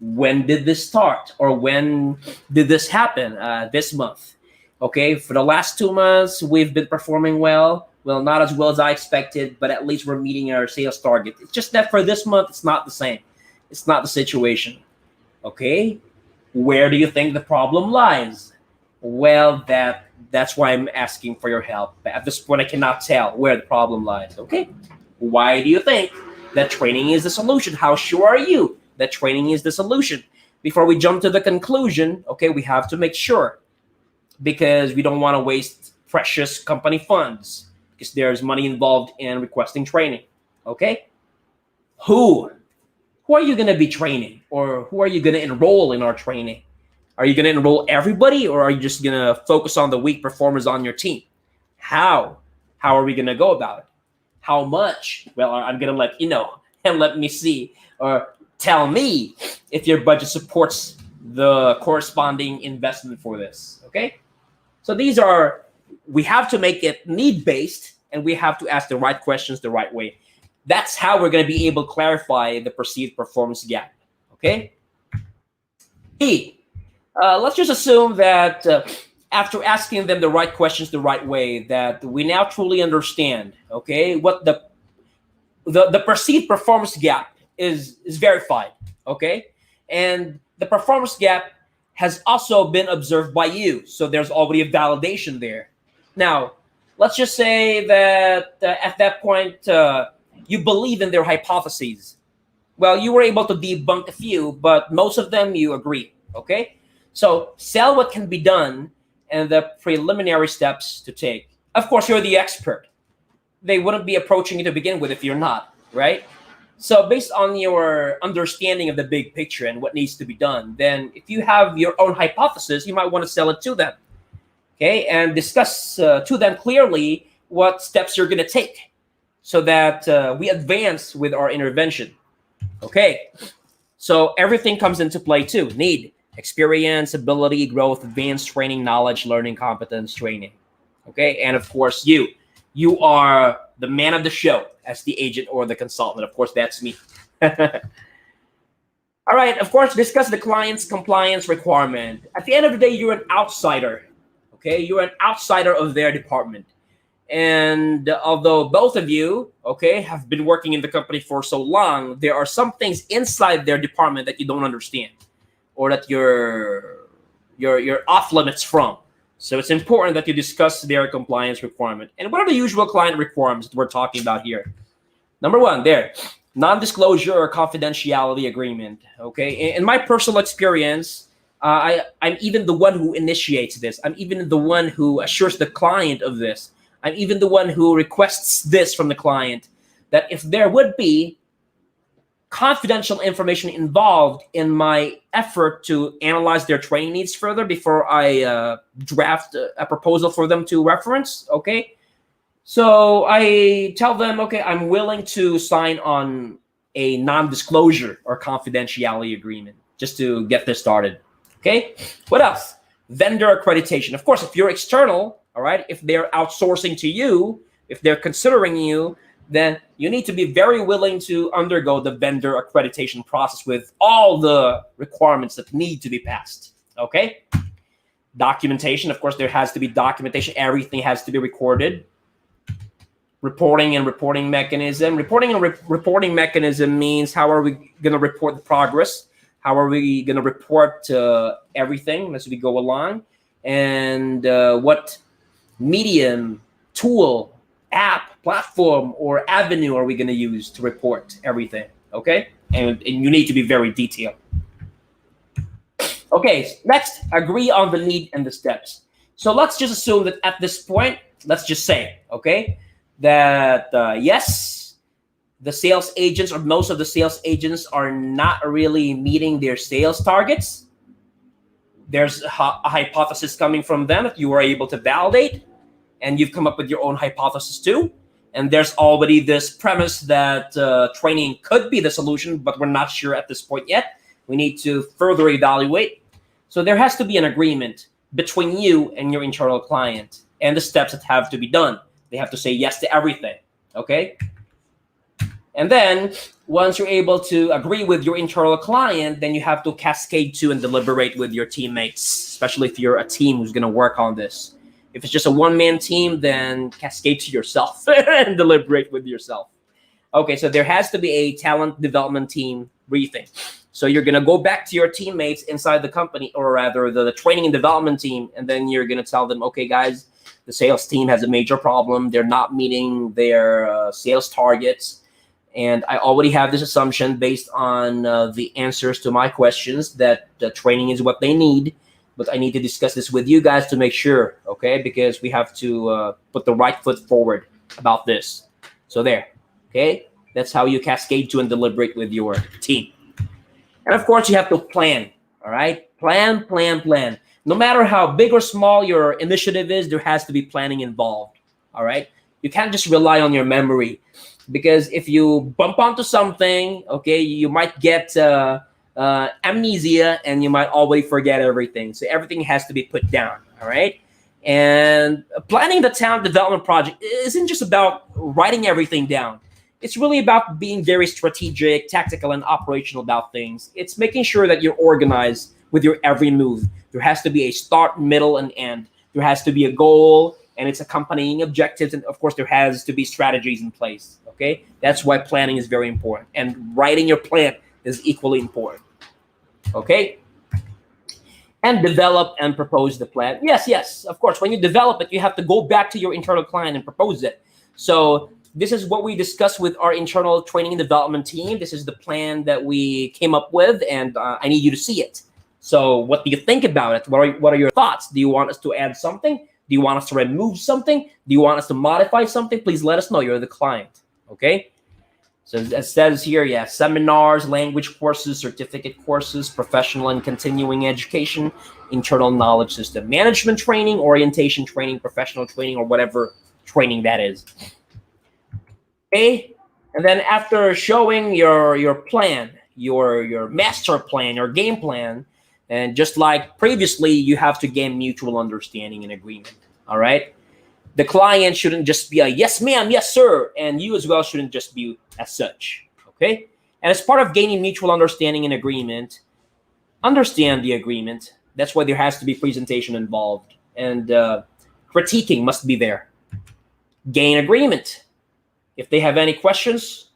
When did this start? Or when did this happen? This month. Okay, for the last 2 months, we've been performing well. Well, not as well as I expected, but at least we're meeting our sales target. It's just that for this month, it's not the same. It's not the situation. Okay, where do you think the problem lies? Well, that's why I'm asking for your help. At this point, I cannot tell where the problem lies. Okay, why do you think that training is the solution? How sure are you that training is the solution? Before we jump to the conclusion, okay, we have to make sure, because we don't want to waste precious company funds, because there's money involved in requesting training. Okay, who are you going to be training, or who are you going to enroll in our training? Are you going to enroll everybody, or are you just going to focus on the weak performers on your team? How are we going to go about it? How much? Well, I'm going to let you know, and let me see, or tell me if your budget supports the corresponding investment for this. Okay, so we have to make it need-based, and we have to ask the right questions the right way. That's how we're going to be able to clarify the perceived performance gap. Okay. Let's just assume that after asking them the right questions the right way, that we now truly understand, okay, what the perceived performance gap is verified, okay, and the performance gap has also been observed by you. So there's already a validation there. Now, let's just say that at that point, you believe in their hypotheses. Well, you were able to debunk a few, but most of them you agree, okay? So sell what can be done and the preliminary steps to take. Of course, you're the expert. They wouldn't be approaching you to begin with if you're not, right? So based on your understanding of the big picture and what needs to be done, then if you have your own hypothesis, you might want to sell it to them, okay? And discuss to them clearly what steps you're going to take, so that we advance with our intervention. Okay, so everything comes into play too. Need, experience, ability, growth, advanced training, knowledge, learning, competence, training. Okay, and of course you are the man of the show as the agent or the consultant. Of course, that's me. All right, of course, discuss the client's compliance requirement. At the end of the day, you're an outsider. Okay, you're an outsider of their department. And although both of you, okay, have been working in the company for so long, there are some things inside their department that you don't understand, or that you're off limits from. So it's important that you discuss their compliance requirement. And what are the usual client requirements that we're talking about here? Number one, there, non-disclosure or confidentiality agreement. Okay, in my personal experience, I'm even the one who initiates this. I'm even the one who assures the client of this. I'm even the one who requests this from the client, that if there would be confidential information involved in my effort to analyze their training needs further before I draft a proposal for them to reference, okay? So I tell them, okay, I'm willing to sign on a non-disclosure or confidentiality agreement just to get this started, okay? What else? Vendor accreditation. Of course, if you're external, all right, if they're outsourcing to you, if they're considering you, then you need to be very willing to undergo the vendor accreditation process with all the requirements that need to be passed, okay? Documentation, of course, there has to be documentation. Everything has to be recorded. Reporting and reporting mechanism. Reporting and reporting mechanism means how are we going to report the progress? How are we going to report everything as we go along? And what medium, tool, app, platform, or avenue are we going to use to report everything? Okay? And you need to be very detailed. Okay, next, agree on the need and the steps. So let's just assume that at this point, let's just say, okay, that yes, the sales agents or most of the sales agents are not really meeting their sales targets. There's a hypothesis coming from them that you are able to validate, and you've come up with your own hypothesis too. And there's already this premise that training could be the solution, but we're not sure at this point yet. We need to further evaluate. So there has to be an agreement between you and your internal client and the steps that have to be done. They have to say yes to everything, okay? And then once you're able to agree with your internal client, then you have to cascade to and deliberate with your teammates, especially if you're a team who's gonna work on this. If it's just a one-man team, then cascade to yourself and deliberate with yourself. Okay, so there has to be a talent development team briefing. So you're going to go back to your teammates inside the company, or rather the training and development team, and then you're going to tell them, okay, guys, the sales team has a major problem. They're not meeting their sales targets. And I already have this assumption based on the answers to my questions that the training is what they need. But I need to discuss this with you guys to make sure, okay? Because we have to put the right foot forward about this. So there, okay? That's how you cascade to and deliberate with your team. And of course, you have to plan, all right? Plan, plan, plan. No matter how big or small your initiative is, there has to be planning involved, all right? You can't just rely on your memory, because if you bump onto something, okay, you might get amnesia, and you might always forget everything. So everything has to be put down, all right? And planning the talent development project isn't just about writing everything down. It's really about being very strategic, tactical, and operational about things. It's making sure that you're organized with your every move. There has to be a start, middle, and end. There has to be a goal and its accompanying objectives. And of course, there has to be strategies in place, okay? That's why planning is very important. And writing your plan is equally important, okay? And develop and propose the plan. Yes, yes, of course. When you develop it, you have to go back to your internal client and propose it. So this is what we discussed with our internal training and development team. This is the plan that we came up with, and I need you to see it. So what do you think about it? What are your thoughts? Do you want us to add something? Do you want us to remove something? Do you want us to modify something? Please let us know. You're the client, okay? So it says here, yeah, seminars, language courses, certificate courses, professional and continuing education, internal knowledge system, management training, orientation training, professional training, or whatever training that is. Okay, and then after showing your plan, your master plan, your game plan, and just like previously, you have to gain mutual understanding and agreement. All right, the client shouldn't just be a yes, ma'am, yes, sir, and you as well shouldn't just be as such. Okay, and as part of gaining mutual understanding and agreement, understand the agreement. That's why there has to be presentation involved, and critiquing must be there. Gain agreement. If they have any questions,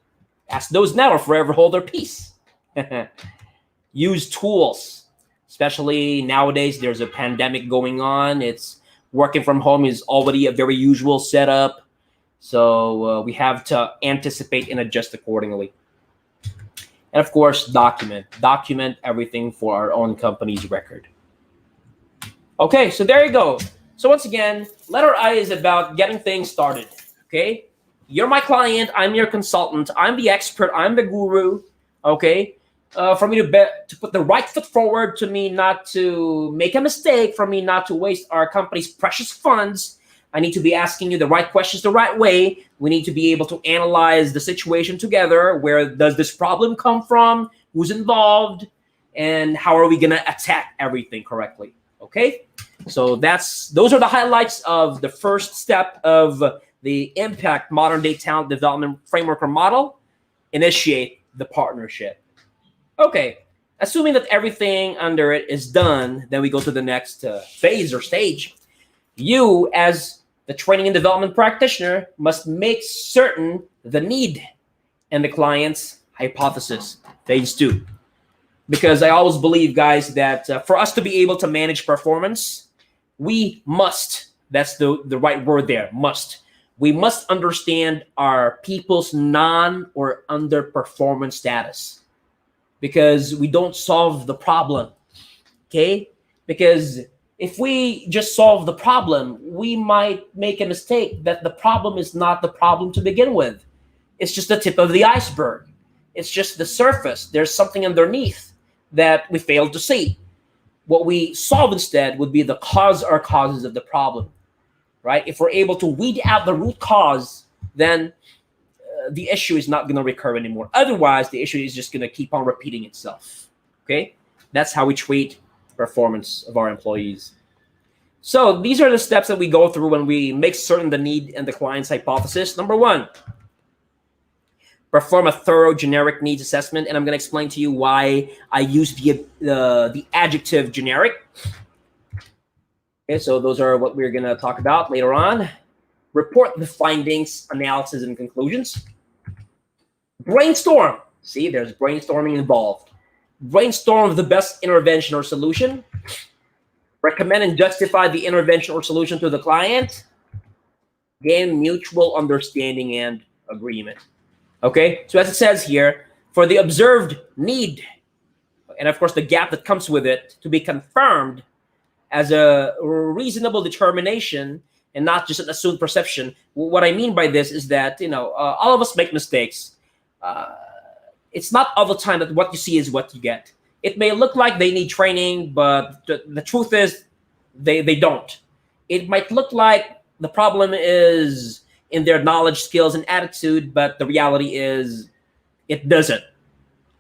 ask those now or forever hold their peace. Use tools, especially nowadays. There's a pandemic going on. It's working from home is already a very usual setup. So we have to anticipate and adjust accordingly. And of course, document everything for our own company's record. Okay, so there you go. So once again, letter I is about getting things started, okay? You're my client. I'm your consultant. I'm the expert. I'm the guru. Okay, for me to put the right foot forward, to me not to make a mistake, for me not to waste our company's precious funds. I need to be asking you the right questions the right way. We need to be able to analyze the situation together. Where does this problem come from? Who's involved? And how are we gonna attack everything correctly? Okay, so those are the highlights of the first step of the I.M.P.A.C.T modern day talent development framework or model. Initiate the partnership. Okay, assuming that everything under it is done, then we go to the next phase or stage. You, as the training and development practitioner, must make certain the need and the client's hypothesis. Phase 2. because I always believe, guys, that for us to be able to manage performance, we must, that's the right word there, must. We must understand our people's non or underperformance status, because we don't solve the problem, okay? Because if we just solve the problem, we might make a mistake that the problem is not the problem to begin with. It's just the tip of the iceberg. It's just the surface. There's something underneath that we failed to see. What we solve instead would be the cause or causes of the problem, right? If we're able to weed out the root cause, then the issue is not going to recur anymore. Otherwise, the issue is just going to keep on repeating itself, okay? That's how we treat performance of our employees. So these are the steps that we go through when we make certain the need and the client's hypothesis. Number one, perform a thorough generic needs assessment, and I'm going to explain to you why I use the adjective generic. Okay, so those are what we're going to talk about later on. Report the findings, analysis, and conclusions. Brainstorm. See, there's brainstorming involved. Brainstorm the best intervention or solution. Recommend and justify the intervention or solution to the client. Gain mutual understanding and agreement. Okay, so as it says here, for the observed need, and of course the gap that comes with it, to be confirmed as a reasonable determination and not just an assumed perception. What I mean by this is that, all of us make mistakes. It's not all the time that what you see is what you get. It may look like they need training, but the truth is they don't. It might look like the problem is in their knowledge, skills, and attitude, but the reality is it doesn't,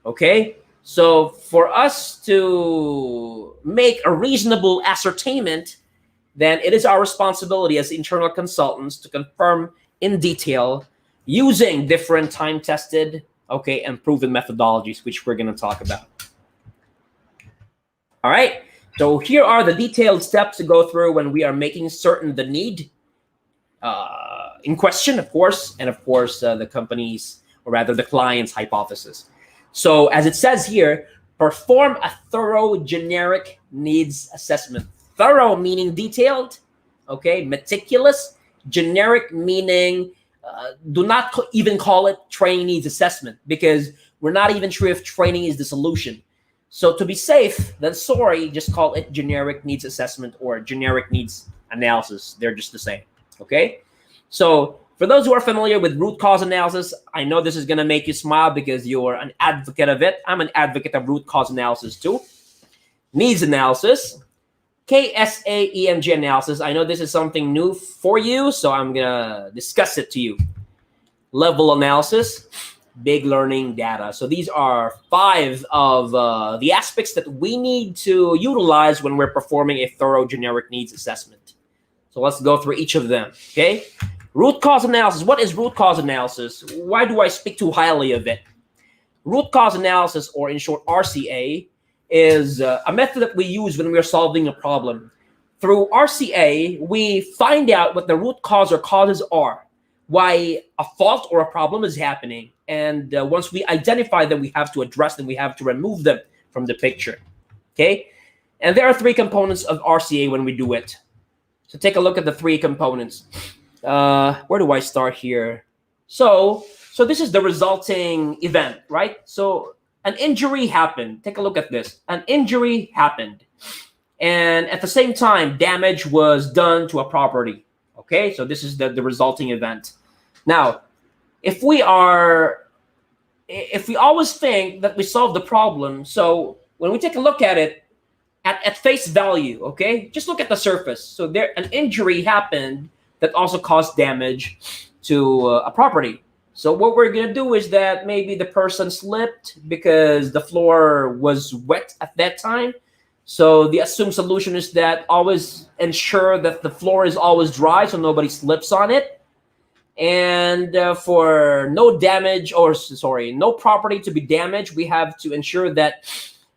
okay? So for us to make a reasonable ascertainment, then it is our responsibility as internal consultants to confirm in detail using different time-tested, okay, and proven methodologies, which we're going to talk about. All right, so here are the detailed steps to go through when we are making certain the need in question, of course, and of course the company's, or rather the client's hypothesis. So as it says here, perform a thorough generic needs assessment. Thorough meaning detailed, okay, meticulous. Generic meaning do not even call it training needs assessment, because we're not even sure if training is the solution. So to be safe, then sorry, just call it generic needs assessment or generic needs analysis. They're just the same, okay? So for those who are familiar with root cause analysis, I know this is going to make you smile because you're an advocate of it. I'm an advocate of root cause analysis too. Needs analysis, KSAEMG analysis. I know this is something new for you, so I'm going to discuss it to you. Level analysis, big learning data. So these are 5 of the aspects that we need to utilize when we're performing a thorough generic needs assessment. So let's go through each of them, okay? Root cause analysis. What is root cause analysis? Why do I speak too highly of it? Root cause analysis, or in short RCA, is a method that we use when we're solving a problem. Through RCA, we find out what the root cause or causes are, why a fault or a problem is happening. And once we identify them, we have to address them. We have to remove them from the picture, okay? And there are 3 components of RCA when we do it. So take a look at the 3 components. Where do I start here? So this is the resulting event, right? So an injury happened. Take a look at this. An injury happened. And at the same time, damage was done to a property. Okay, so this is the resulting event. Now, if we always think that we solved the problem, so when we take a look at it at face value, okay, just look at the surface. So there, an injury happened that also caused damage to a property. So what we're gonna do is that maybe the person slipped because the floor was wet at that time. So the assumed solution is that always ensure that the floor is always dry so nobody slips on it. And for no damage, or sorry, no property to be damaged, we have to ensure that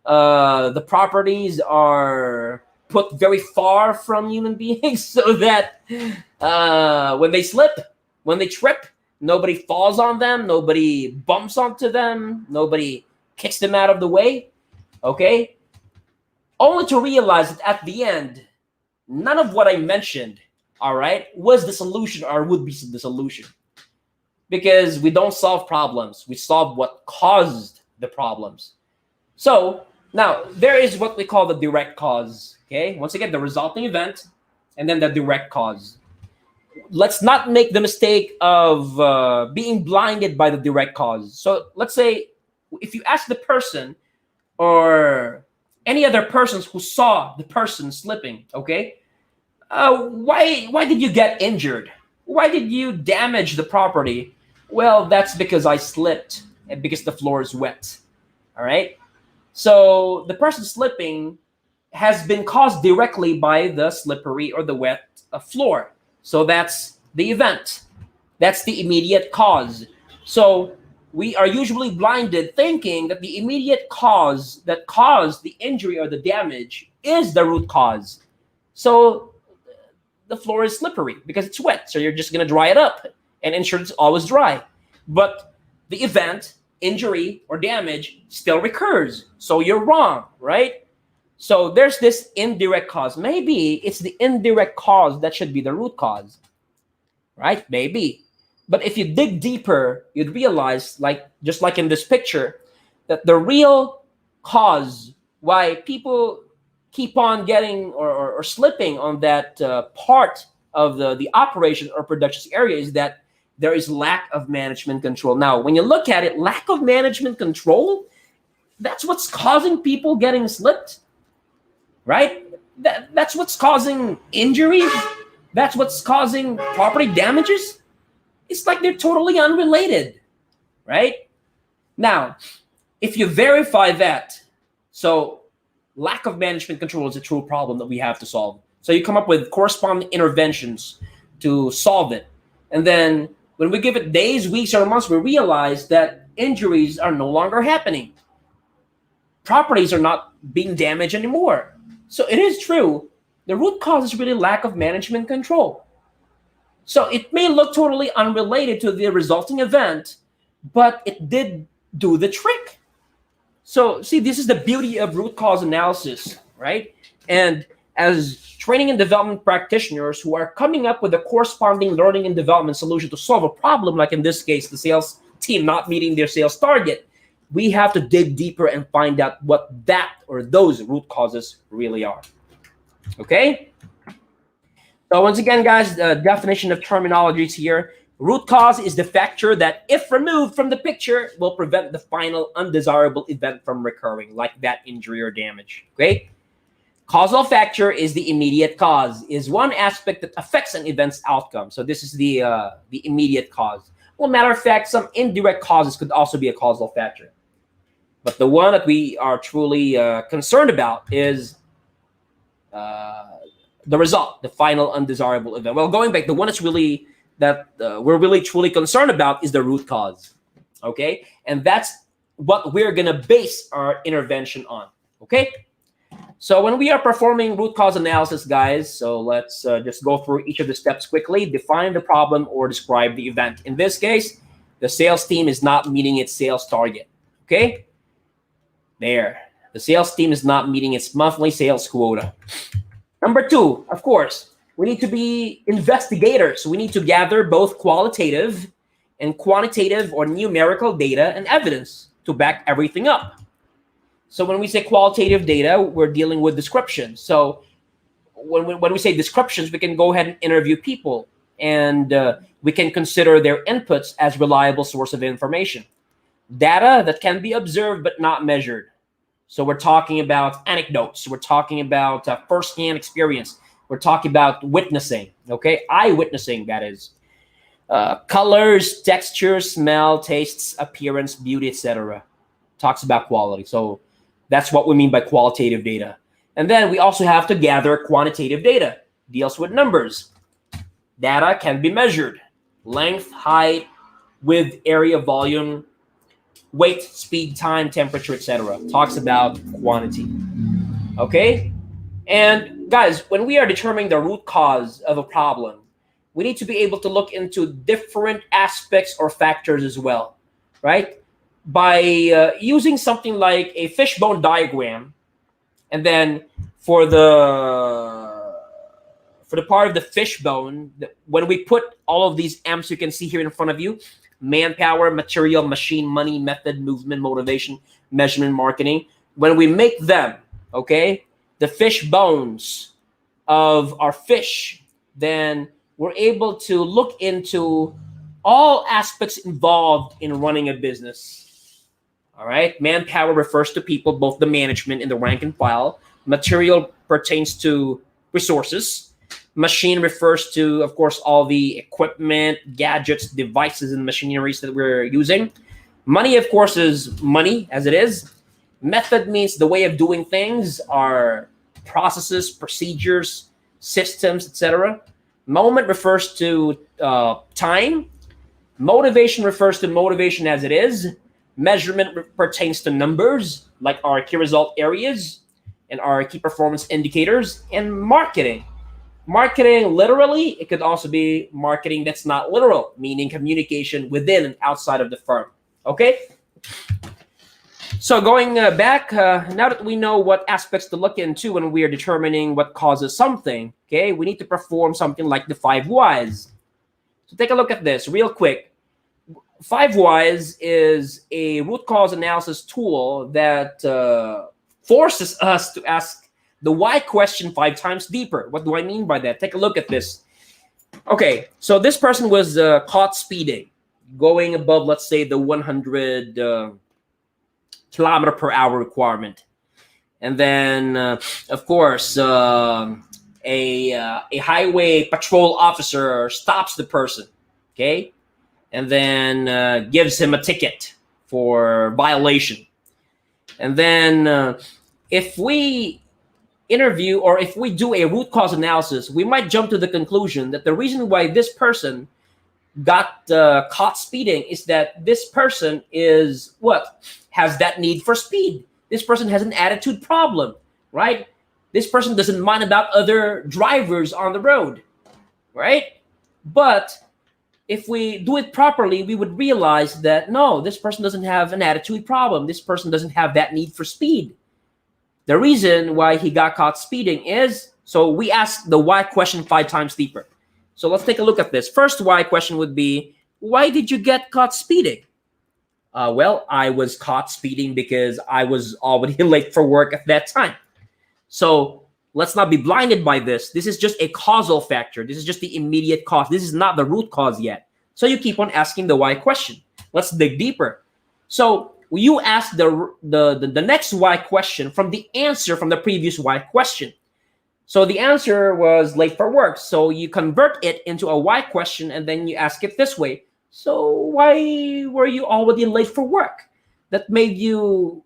the properties are put very far from human beings so that when they slip, when they trip, nobody falls on them, nobody bumps onto them, nobody kicks them out of the way. okay? Only to realize that at the end, none of what I mentioned, all right, was the solution or would be the solution. Because we don't solve problems, we solve what caused the problems. So now there is what we call the direct cause, okay? Once again, the resulting event and then the direct cause. Let's not make the mistake of being blinded by the direct cause. So let's say if you ask the person or any other persons who saw the person slipping, okay, why did you get injured? Why did you damage the property? Well, that's because I slipped and because the floor is wet. All right. So the person slipping has been caused directly by the slippery or the wet floor. So that's the event. That's the immediate cause. So we are usually blinded thinking that the immediate cause that caused the injury or the damage is the root cause. So the floor is slippery because it's wet. So you're just going to dry it up and ensure it's always dry. But the event, injury, or damage still recurs. So you're wrong, right? So there's this indirect cause. Maybe it's the indirect cause that should be the root cause, right? Maybe. But if you dig deeper, you'd realize, like just like in this picture, that the real cause why people keep on getting or slipping on that part of the operation or production area is that there is lack of management control. Now, when you look at it, lack of management control, that's what's causing people getting slipped, right? That's what's causing injuries. That's what's causing property damages. It's like they're totally unrelated, right? Now, if you verify that, so lack of management control is a true problem that we have to solve. So you come up with corresponding interventions to solve it. And then when we give it days, weeks, or months, we realize that injuries are no longer happening. Properties are not being damaged anymore. So it is true. The root cause is really lack of management control. So it may look totally unrelated to the resulting event, but it did do the trick. So see, this is the beauty of root cause analysis, right? And as training and development practitioners who are coming up with a corresponding learning and development solution to solve a problem, like in this case, the sales team not meeting their sales target, we have to dig deeper and find out what that or those root causes really are. Okay? So once again, guys, the definition of terminologies here. Root cause is the factor that, if removed from the picture, will prevent the final undesirable event from recurring, like that injury or damage. Okay? Causal factor is the immediate cause, is one aspect that affects an event's outcome. So this is the immediate cause. Well, matter of fact, some indirect causes could also be a causal factor. But the one that we are truly concerned about is the result, the final undesirable event. Well, going back, the one that's really that we're really truly concerned about is the root cause. Okay, and that's what we're gonna base our intervention on. Okay, so when we are performing root cause analysis, guys, so let's just go through each of the steps quickly. Define the problem or describe the event. In this case, the sales team is not meeting its sales target. Okay, there, the sales team is not meeting its monthly sales quota. Number two, of course, we need to be investigators. We need to gather both qualitative and quantitative or numerical data and evidence to back everything up. So when we say qualitative data, we're dealing with descriptions. So when we say descriptions, we can go ahead and interview people, and we can consider their inputs as reliable source of information. Data that can be observed but not measured. So we're talking about anecdotes. We're talking about first-hand experience. We're talking about witnessing, okay? Eye-witnessing, that is. Colors, textures, smell, tastes, appearance, beauty, etc. Talks about quality. So that's what we mean by qualitative data. And then we also have to gather quantitative data. Deals with numbers. Data can be measured. Length, height, width, area, volume, weight, speed, time, temperature, etc. Talks about quantity. Okay? And guys, when we are determining the root cause of a problem, we need to be able to look into different aspects or factors as well, right? by using something like a fishbone diagram, and then for the part of the fishbone, when we put all of these M's you can see here in front of you: manpower, material, machine, money, method, movement, motivation, measurement, marketing. When we make them, okay, the fish bones of our fish, then we're able to look into all aspects involved in running a business. All right. Manpower refers to people, both the management and the rank and file. Material pertains to resources. Machine refers to, of course, all the equipment, gadgets, devices, and machineries that we're using. Money, of course, is money as it is. Method means the way of doing things, our processes, procedures, systems, etc. Moment refers to time. Motivation refers to motivation as it is. Measurement pertains to numbers, like our key result areas and our key performance indicators. And marketing. Marketing, literally, it could also be marketing that's not literal, meaning communication within and outside of the firm. Okay? So going back, now that we know what aspects to look into when we are determining what causes something, okay, we need to perform something like the 5 whys. So take a look at this real quick. 5 whys is a root cause analysis tool that forces us to ask the why question 5 times deeper. What do I mean by that? Take a look at this. Okay, so this person was caught speeding, going above, let's say, the 100 kilometer per hour requirement. And then, of course, a highway patrol officer stops the person, okay? And then gives him a ticket for violation. And then if we interview, or if we do a root cause analysis, we might jump to the conclusion that the reason why this person got caught speeding is that this person is what? Has that need for speed. This person has an attitude problem, right? This person doesn't mind about other drivers on the road, right? But if we do it properly, we would realize that no, this person doesn't have an attitude problem. This person doesn't have that need for speed. The reason why he got caught speeding is, so we ask the why question 5 times deeper. So let's take a look at this. First why question would be, why did you get caught speeding? Well, I was caught speeding because I was already late for work at that time. So let's not be blinded by this. This is just a causal factor. This is just the immediate cause. This is not the root cause yet. So you keep on asking the why question. Let's dig deeper. So you ask the next why question from the answer from the previous why question. So the answer was late for work. So you convert it into a why question, and then you ask it this way. So why were you already late for work? That made you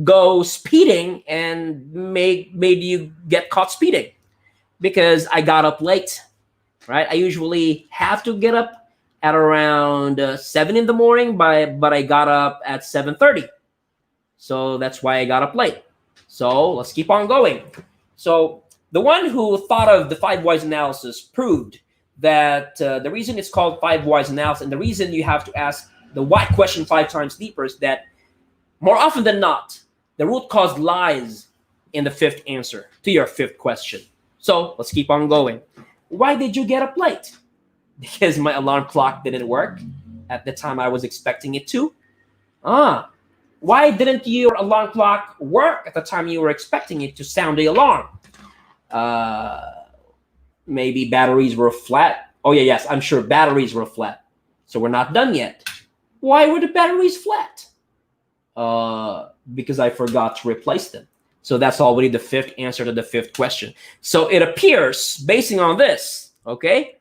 go speeding and made you get caught speeding. Because I got up late, right? I usually have to get up at around 7 in the morning, but I got up at 7:30. So that's why I got up late. So let's keep on going. So the one who thought of the 5 whys analysis proved that the reason it's called 5 whys analysis, and the reason you have to ask the why question 5 times deeper, is that more often than not, the root cause lies in the 5th answer to your 5th question. So let's keep on going. Why did you get up late? Because my alarm clock didn't work at the time I was expecting it to. Why didn't your alarm clock work at the time you were expecting it to sound the alarm? Maybe batteries were flat. Oh yeah, yes, I'm sure batteries were flat. So we're not done yet. Why were the batteries flat? Because I forgot to replace them. So that's already the 5th answer to the 5th question. So it appears, basing on this, okay,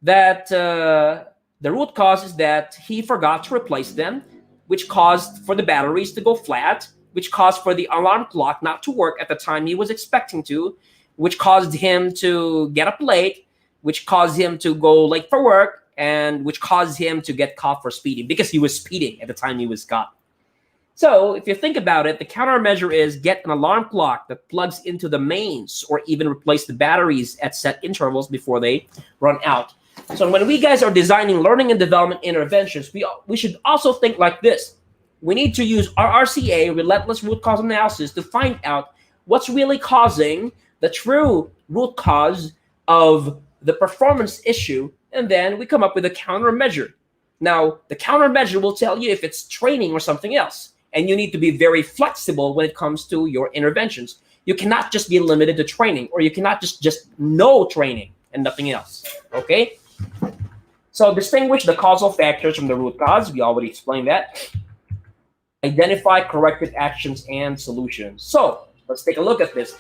that the root cause is that he forgot to replace them, which caused for the batteries to go flat, which caused for the alarm clock not to work at the time he was expecting to, which caused him to get up late, which caused him to go late for work, and which caused him to get caught for speeding because he was speeding at the time he was caught. So if you think about it, the countermeasure is get an alarm clock that plugs into the mains, or even replace the batteries at set intervals before they run out. So when we guys are designing learning and development interventions, we should also think like this. we need to use our RCA, relentless root cause analysis, to find out what's really causing the true root cause of the performance issue, and then we come up with a countermeasure. Now, the countermeasure will tell you if it's training or something else, and you need to be very flexible when it comes to your interventions. You cannot just be limited to training, or you cannot just know training and nothing else. Okay? So distinguish the causal factors from the root cause. We already explained that. Identify corrective actions and solutions. So let's take a look at this.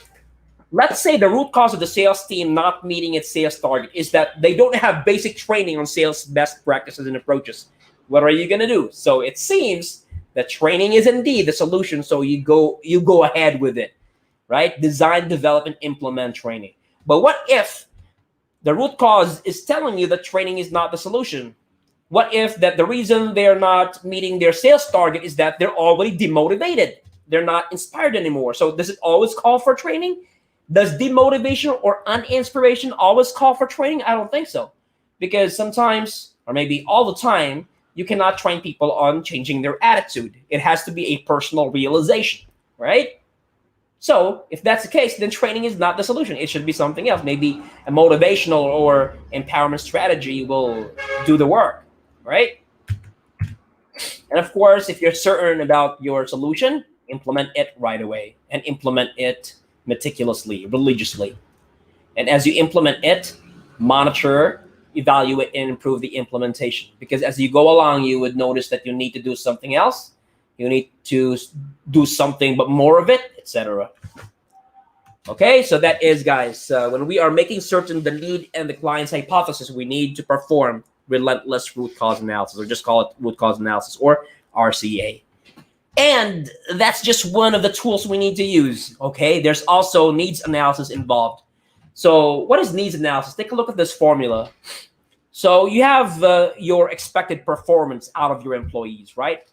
Let's say the root cause of the sales team not meeting its sales target is that they don't have basic training on sales best practices and approaches. What are you going to do? So it seems that training is indeed the solution. So you go ahead with it, right? Design, develop, and implement training. But what if the root cause is telling you that training is not the solution? What if that the reason they're not meeting their sales target is that they're already demotivated? They're not inspired anymore. So does it always call for training? Does demotivation or uninspiration always call for training? I don't think so. Because sometimes, or maybe all the time, you cannot train people on changing their attitude. It has to be a personal realization, right? So if that's the case, then training is not the solution. It should be something else. Maybe a motivational or empowerment strategy will do the work, right? And of course, if you're certain about your solution, implement it right away, and implement it meticulously, religiously. And as you implement it, monitor, evaluate, and improve the implementation. Because as you go along, you would notice that you need to do something else. You need to do something but more of it, etc. Okay, so that is, guys, when we are making certain the need and the client's hypothesis, we need to perform relentless root cause analysis, or just call it root cause analysis, or RCA. And that's just one of the tools we need to use, okay? There's also needs analysis involved. So what is needs analysis? Take a look at this formula. So you have your expected performance out of your employees, right?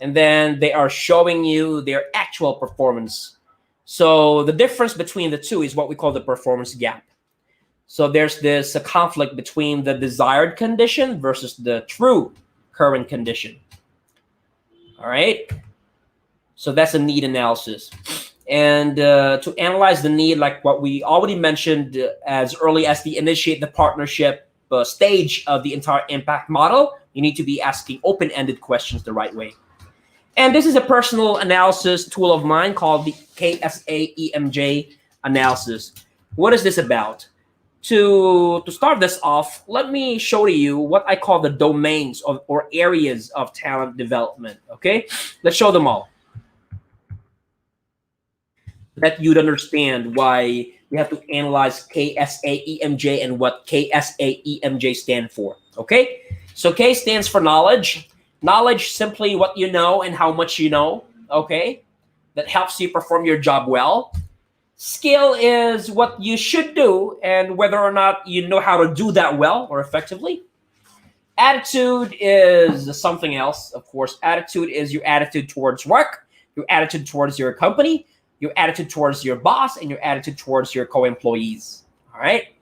And then they are showing you their actual performance. So the difference between the two is what we call the performance gap. So there's this conflict between the desired condition versus the true current condition. All right. So that's a need analysis. And to analyze the need, like what we already mentioned as early as the initiate the partnership stage of the entire impact model, you need to be asking open-ended questions the right way. And this is a personal analysis tool of mine called the KSA-EMJ analysis. What is this about? To start this off, let me show to you what I call the domains of, or areas of talent development. Okay, let's show them all. That you'd understand why we have to analyze KSA-EMJ and what KSA-EMJ stand for. Okay, so K stands for knowledge. Knowledge, simply what you know and how much you know. Okay, that helps you perform your job well. Skill is what you should do and whether or not you know how to do that well or effectively. Attitude is something else, of course. Attitude is your attitude towards work, your attitude towards your company, your attitude towards your boss, and your attitude towards your co-employees. All right.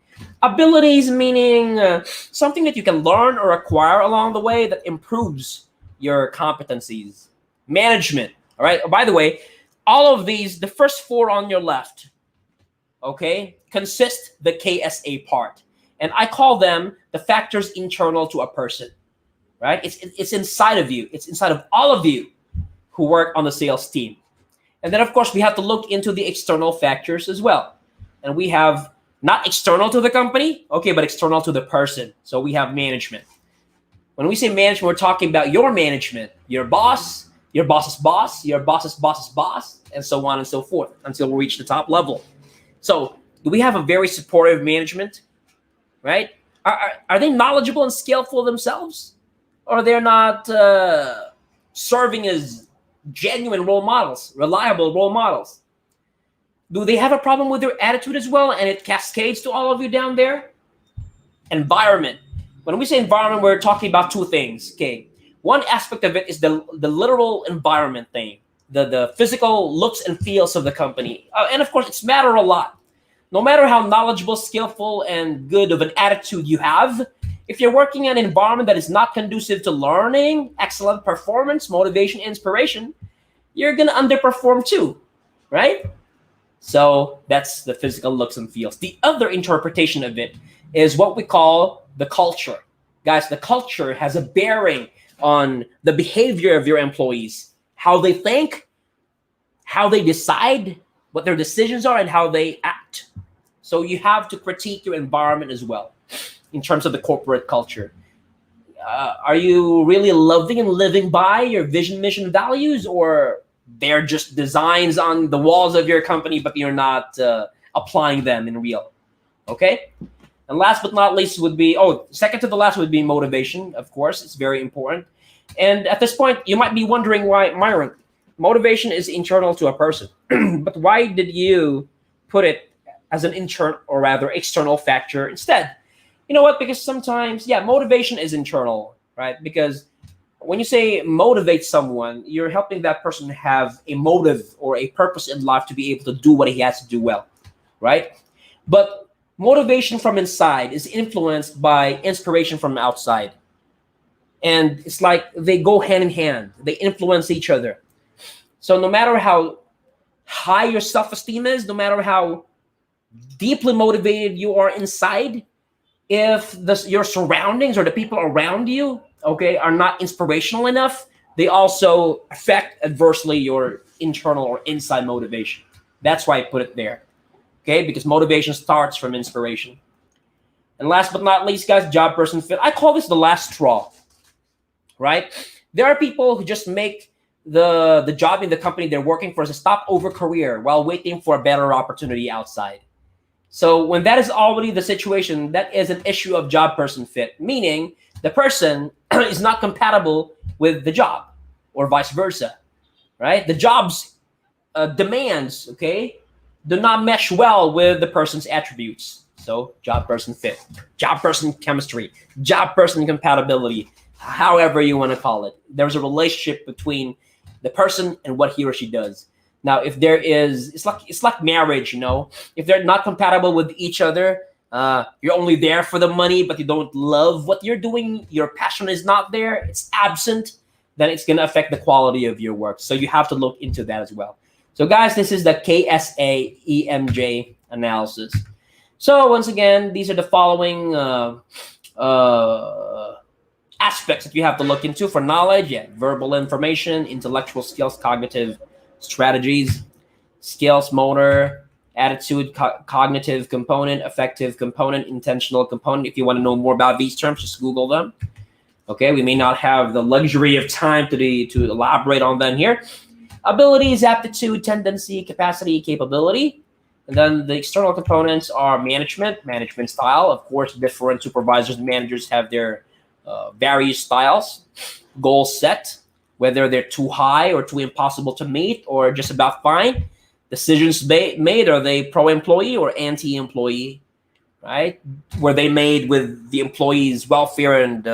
Abilities, meaning something that you can learn or acquire along the way that improves your competencies. Management. All right. By the way, all of these, the first four on your left, okay, consist the KSA part. And I call them the factors internal to a person, right? It's inside of you. It's inside of all of you who work on the sales team. And then, of course, we have to look into the external factors as well. And we have not external to the company, okay, but external to the person. So we have management. When we say management, we're talking about your management, your boss, your boss's boss, your boss's boss's boss, and so on and so forth until we reach the top level. So do we have a very supportive management, right? Are they knowledgeable and skillful themselves? Or they're not serving as genuine role models, reliable role models? Do they have a problem with their attitude as well, and it cascades to all of you down there? Environment. When we say environment, we're talking about two things, okay? One aspect of it is the literal environment thing, the physical looks and feels of the company. And of course, it's matter a lot. No matter how knowledgeable, skillful, and good of an attitude you have, If you're working in an environment that is not conducive to learning, excellent performance, motivation, inspiration, you're going to underperform too, right? So that's the physical looks and feels. The other interpretation of it is what we call the culture. Guys, the culture has a bearing on the behavior of your employees, how they think, how they decide, what their decisions are, and how they act. So you have to critique your environment as well in terms of the corporate culture. Are you really loving and living by your vision, mission, values, or they're just designs on the walls of your company, but you're not applying them in real? Okay. And last but not least would be, second to the last would be motivation. Of course, it's very important. And at this point, you might be wondering why, Myron, motivation is internal to a person, but why did you put it as an internal or rather external factor instead? You know what? Because sometimes, motivation is internal, right? Because when you say motivate someone, you're helping that person have a motive or a purpose in life to be able to do what he has to do well, right? But motivation from inside is influenced by inspiration from outside. And it's like they go hand in hand. They influence each other. So no matter how high your self-esteem is, no matter how deeply motivated you are inside, if your surroundings or the people around you, are not inspirational enough, they also affect adversely your internal or inside motivation. That's why I put it there. Because motivation starts from inspiration. And last but not least, guys, job person fit. I call this the last straw, right? There are people who just make the job in the company they're working for as a stopover career while waiting for a better opportunity outside. So when that is already the situation, that is an issue of job person fit, meaning the person is not compatible with the job or vice versa, right? The job's demands, do not mesh well with the person's attributes. So job person fit, job person chemistry, job person compatibility, however you want to call it. There's a relationship between the person and what he or she does. Now, if there is, it's like marriage, if they're not compatible with each other, you're only there for the money, but you don't love what you're doing, your passion is not there, it's absent, then it's going to affect the quality of your work. So you have to look into that as well. So guys, this is the KSA-EMJ analysis. So once again, these are the following aspects that you have to look into for knowledge. Verbal information, intellectual skills, cognitive strategies, skills, motor, attitude, cognitive component, affective component, intentional component. If you want to know more about these terms, just Google them. We may not have the luxury of time to elaborate on them here. Abilities, aptitude, tendency, capacity, capability. And then the external components are management style. Of course, different supervisors and managers have their various styles. Goal set, whether they're too high or too impossible to meet or just about fine. Decisions made, are they pro-employee or anti-employee, right? Were they made with the employee's welfare and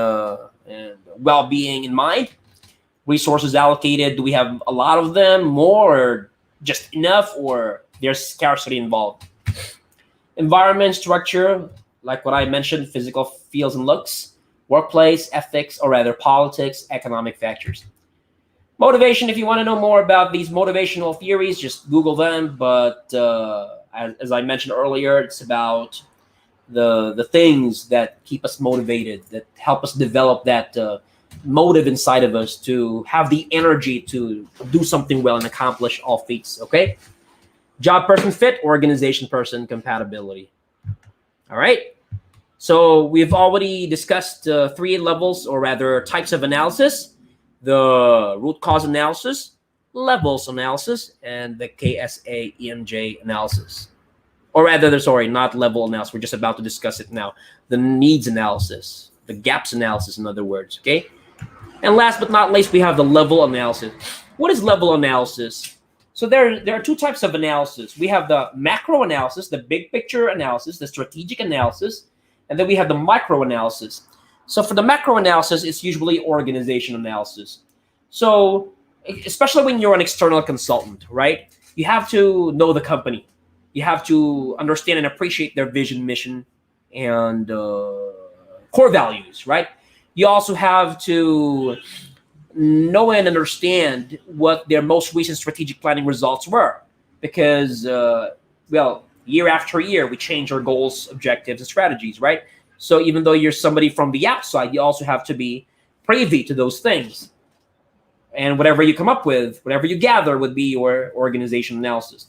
well-being in mind? Resources allocated, do we have a lot of them, more, or just enough, or there's scarcity involved? Environment, structure, like what I mentioned, physical feels and looks, workplace, ethics, or rather politics, economic factors. Motivation, if you want to know more about these motivational theories, just Google them. But as I mentioned earlier, it's about the things that keep us motivated, that help us develop that motive inside of us to have the energy to do something well and accomplish all feats. Job person fit, organization person compatibility. All right. So we've already discussed 3 levels, or rather types of analysis: the root cause analysis, levels analysis, and the KSA-EMJ analysis. Or rather, sorry, not level analysis. We're just about to discuss it now. The needs analysis, the gaps analysis, in other words. And last but not least, we have the level analysis. What is level analysis? So there are 2 types of analysis. We have the macro analysis, the big picture analysis, the strategic analysis, and then we have the micro analysis. So for the macro analysis, it's usually organization analysis. So especially when you're an external consultant, right? You have to know the company. You have to understand and appreciate their vision, mission, and core values, right? You also have to know and understand what their most recent strategic planning results were, because well, year after year we change our goals, objectives, and strategies, right? So even though you're somebody from the outside, you also have to be privy to those things, and whatever you come up with, whatever you gather, would be your organization analysis.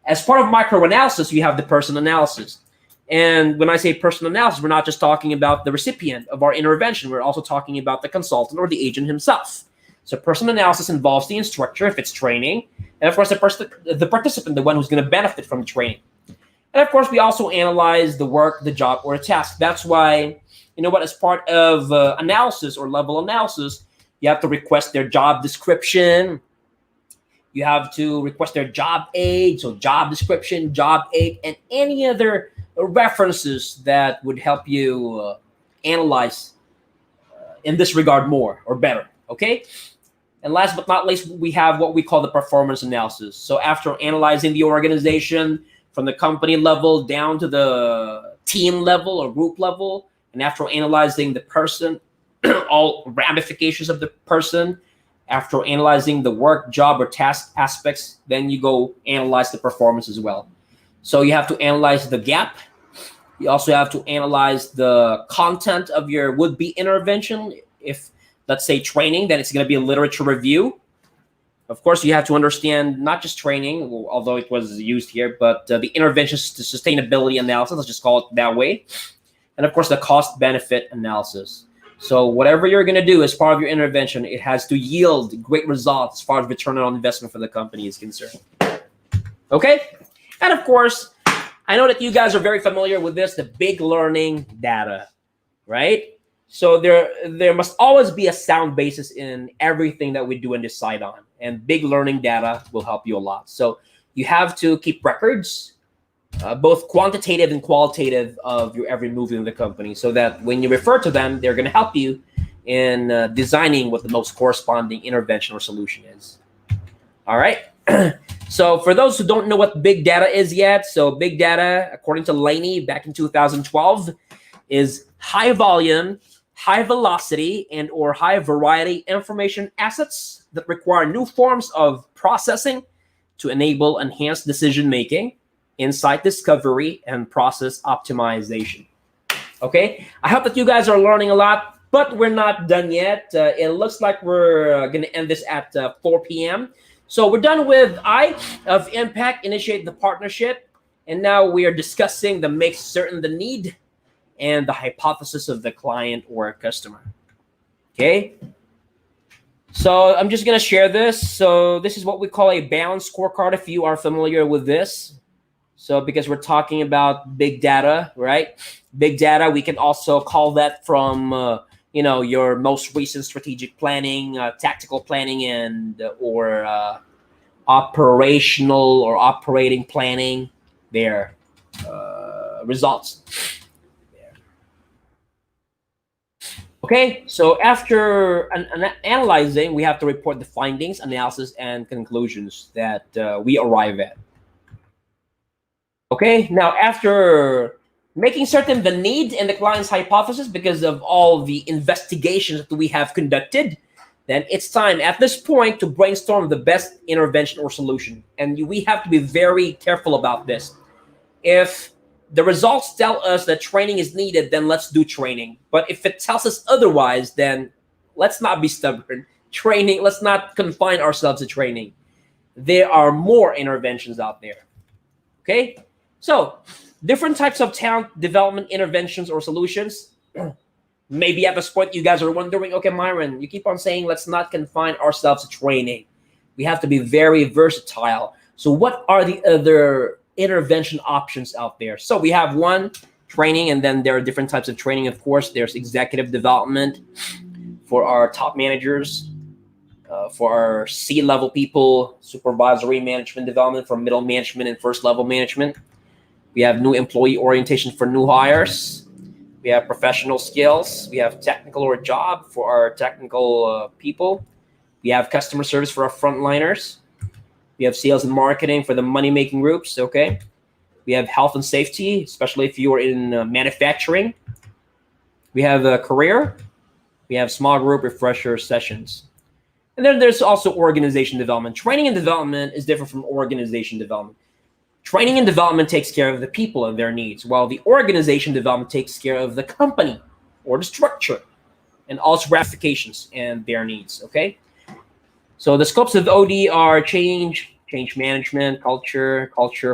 As part of microanalysis, you have the person analysis. And when I say person analysis, we're not just talking about the recipient of our intervention. We're also talking about the consultant or the agent himself. So person analysis involves the instructor, if it's training, and of course the participant, the one who's going to benefit from the training. And of course, we also analyze the work, the job, or a task. That's why, you know what, as part of analysis or level analysis, you have to request their job description. You have to request their job aid, so job description, job aid, and any other references that would help you analyze in this regard more or better, okay? And last but not least, we have what we call the performance analysis. So after analyzing the organization from the company level down to the team level or group level, and after analyzing the person, all ramifications of the person, after analyzing the work, job, or task aspects, then you go analyze the performance as well. So you have to analyze the gap. You also have to analyze the content of your would-be intervention. If, let's say, training, then it's going to be a literature review. Of course, you have to understand not just training, although it was used here, but the interventions to sustainability analysis, let's just call it that way. And of course, the cost-benefit analysis. So whatever you're going to do as part of your intervention, it has to yield great results as far as return on investment for the company is concerned. Okay? And of course, I know that you guys are very familiar with this, the big learning data, right? So there must always be a sound basis in everything that we do and decide on. And big learning data will help you a lot. So you have to keep records, both quantitative and qualitative, of your every move in the company, so that when you refer to them, they're going to help you in designing what the most corresponding intervention or solution is. All right. So for those who don't know what big data is yet, so big data, according to Laney back in 2012, is high volume, high velocity, and or high variety information assets that require new forms of processing to enable enhanced decision making, insight discovery, and process optimization. Okay, I hope that you guys are learning a lot, but we're not done yet. It looks like we're going to end this at 4 p.m. So we're done with I of Impact, initiate the partnership, and now we are discussing the make certain the need and the hypothesis of the client or customer. Okay, so I'm just going to share this. So this is what we call a balanced scorecard, if you are familiar with this. So because we're talking about big data, right? Big data, we can also call that from your most recent strategic planning, tactical planning, and or operational or operating planning, their results. Okay, so after analyzing, we have to report the findings, analysis, and conclusions that we arrive at. Okay, now after making certain the need and the client's hypothesis because of all the investigations that we have conducted, then it's time at this point to brainstorm the best intervention or solution. And we have to be very careful about this. If the results tell us that training is needed, then let's do training. But if it tells us otherwise, then let's not be stubborn. Training, let's not confine ourselves to training. There are more interventions out there. Okay? So, different types of talent development interventions or solutions. Maybe at this point you guys are wondering, okay, Myron, you keep on saying let's not confine ourselves to training. We have to be very versatile. So what are the other intervention options out there? So we have one, training, and then there are different types of training. Of course, there's executive development for our top managers, for our C-level people, supervisory management development for middle management and first-level management. We have new employee orientation for new hires. We have professional skills. We have technical or job for our technical people. We have customer service for our frontliners. We have sales and marketing for the money-making groups, okay? We have health and safety, especially if you are in manufacturing. We have a career. We have small group refresher sessions. And then there's also organization development. Training and development is different from organization development. Training and development takes care of the people and their needs, while the organization development takes care of the company or the structure and also ramifications and their needs, okay? So the scopes of OD are change management, culture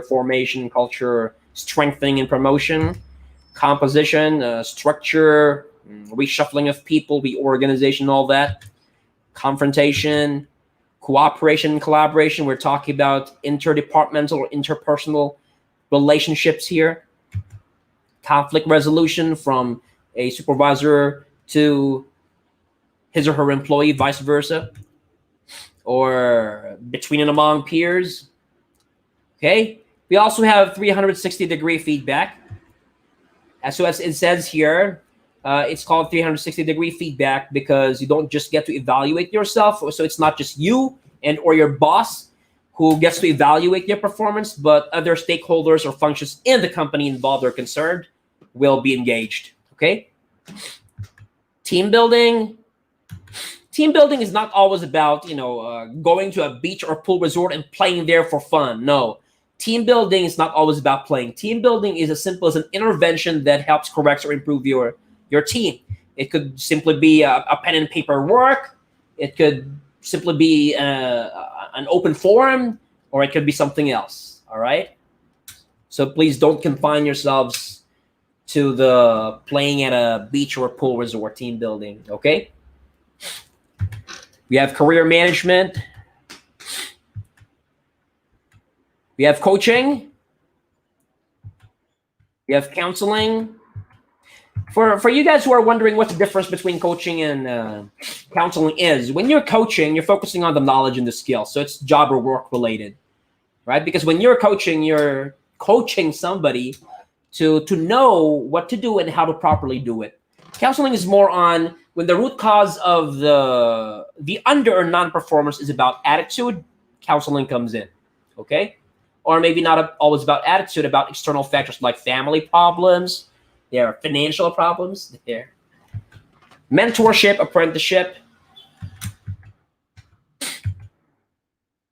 formation, culture strengthening and promotion, composition, structure, reshuffling of people, reorganization, all that, confrontation, cooperation and collaboration. We're talking about interdepartmental or interpersonal relationships here. Conflict resolution from a supervisor to his or her employee, vice versa, or between and among peers. Okay. We also have 360-degree feedback. So as it says here, it's called 360-degree feedback because you don't just get to evaluate yourself. So it's not just you and or your boss who gets to evaluate your performance, but other stakeholders or functions in the company involved or concerned will be engaged. Okay. Team building. Team building is not always about, going to a beach or pool resort and playing there for fun. No. Team building is not always about playing. Team building is as simple as an intervention that helps correct or improve your team. It could simply be a pen and paper work. It could simply be an open forum, or it could be something else. All right. So please don't confine yourselves to the playing at a beach or pool resort. Team building. Okay. We have career management. We have coaching. We have counseling. For you guys who are wondering what the difference between coaching and counseling is, when you're coaching, you're focusing on the knowledge and the skill. So it's job or work related, right? Because when you're coaching somebody to know what to do and how to properly do it. Counseling is more on when the root cause of the under or non-performance is about attitude, counseling comes in, okay? Or maybe not always about attitude, about external factors like family problems, there are financial problems, there. Mentorship, apprenticeship.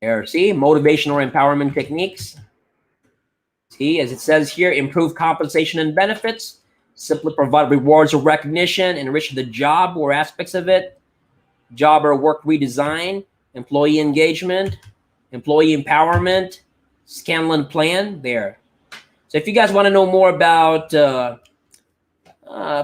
There, see, motivation or empowerment techniques. See, as it says here, improve compensation and benefits. Simply provide rewards or recognition, enrich the job or aspects of it. Job or work redesign, employee engagement, employee empowerment, Scanlon plan there. So if you guys want to know more about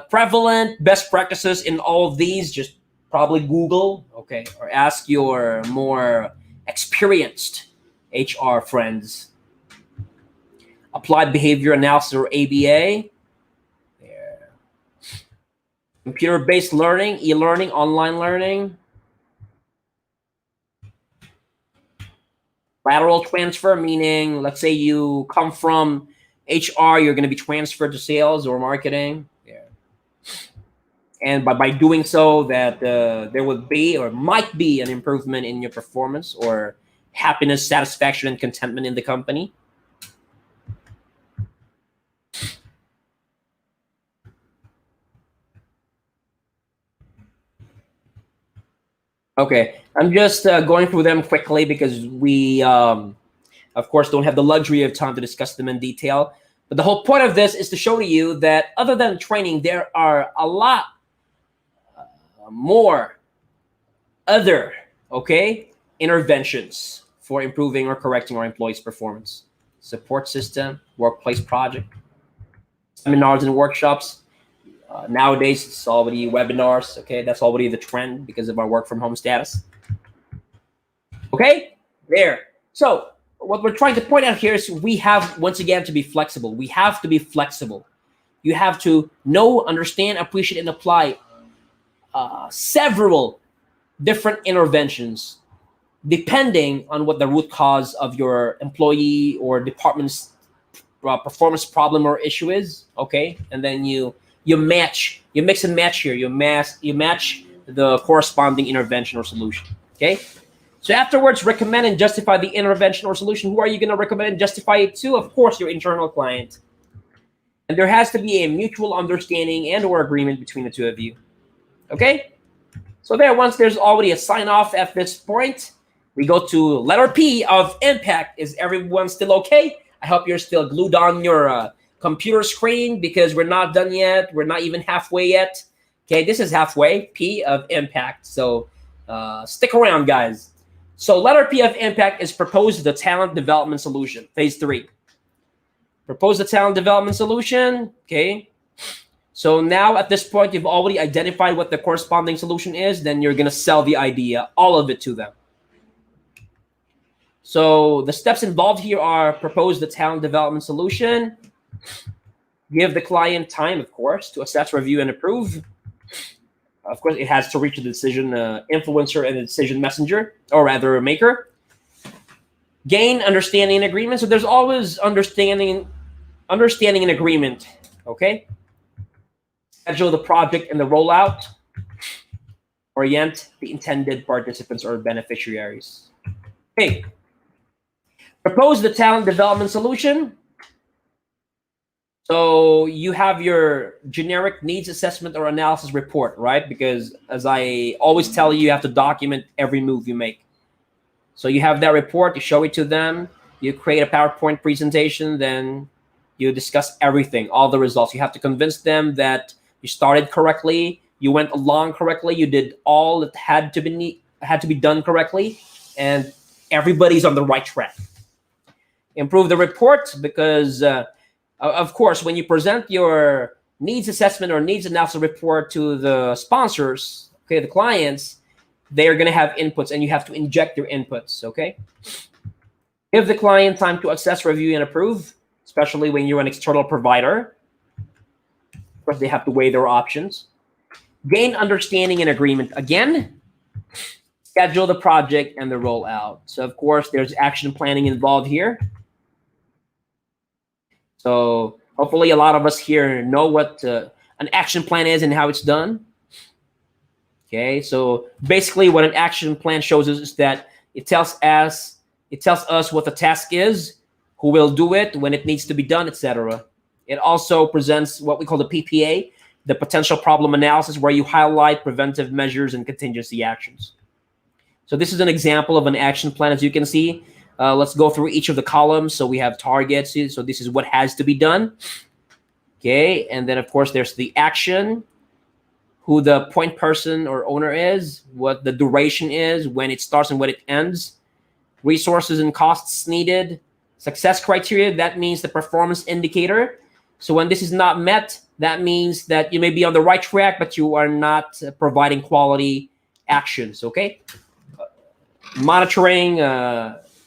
prevalent best practices in all of these, just probably Google, okay, or ask your more experienced HR friends. Applied behavior analysis or ABA. There. Computer-based learning, e-learning, online learning. Lateral transfer, meaning let's say you come from HR, you're going to be transferred to sales or marketing. Yeah. And by doing so, that there would be or might be an improvement in your performance or happiness, satisfaction, and contentment in the company. Okay, I'm just going through them quickly because we, of course, don't have the luxury of time to discuss them in detail. But the whole point of this is to show to you that other than training, there are a lot more other, okay, interventions for improving or correcting our employees' performance. Support system, workplace project, seminars and workshops. Nowadays, it's already webinars. Okay, that's already the trend because of our work from home status. Okay, there. So what we're trying to point out here is we have, once again, to be flexible. We have to be flexible. You have to know, understand, appreciate, and apply several different interventions depending on what the root cause of your employee or department's performance problem or issue is. Okay, and then you mix and match here. You match the corresponding intervention or solution. Okay. So afterwards, recommend and justify the intervention or solution. Who are you going to recommend and justify it to? Of course, your internal client. And there has to be a mutual understanding and or agreement between the two of you. Okay? So there, once there's already a sign off at this point, we go to letter P of impact. Is everyone still okay? I hope you're still glued on your computer screen because we're not done yet. We're not even halfway yet. Okay, this is halfway, P of impact. So stick around, guys. So letter P of impact is propose the talent development solution, phase 3. Propose the talent development solution, okay? So now at this point, you've already identified what the corresponding solution is, then you're gonna sell the idea, all of it to them. So the steps involved here are propose the talent development solution, give the client time, of course, to assess, review, and approve. Of course, it has to reach the decision influencer and the decision messenger, or rather maker. Gain understanding and agreement. So there's always understanding and agreement, okay? Schedule the project and the rollout. Orient the intended participants or beneficiaries. Okay. Propose the talent development solution. So you have your generic needs assessment or analysis report, right? Because as I always tell you, you have to document every move you make. So you have that report, you show it to them, you create a PowerPoint presentation, then you discuss everything, all the results. You have to convince them that you started correctly, you went along correctly, you did all that had to be done correctly, and everybody's on the right track. Improve the report because, of course, when you present your needs assessment or needs analysis report to the sponsors, okay, the clients, they're going to have inputs and you have to inject your inputs, okay? Give the client time to assess, review, and approve, especially when you're an external provider. Of course, they have to weigh their options. Gain understanding and agreement. Again, schedule the project and the rollout. So, of course, there's action planning involved here. So, hopefully, a lot of us here know what an action plan is and how it's done. Okay, so basically, what an action plan shows us is that it tells us what the task is, who will do it, when it needs to be done, etc. It also presents what we call the PPA, the potential problem analysis, where you highlight preventive measures and contingency actions. So this is an example of an action plan, as you can see. Let's go through each of the columns. So we have targets. So this is what has to be done. Okay, and then of course there's the action, who the point person or owner is, what the duration is, when it starts and when it ends, resources and costs needed, success criteria, that means the performance indicator. So when this is not met, that means that you may be on the right track, but you are not providing quality actions, okay? Monitoring,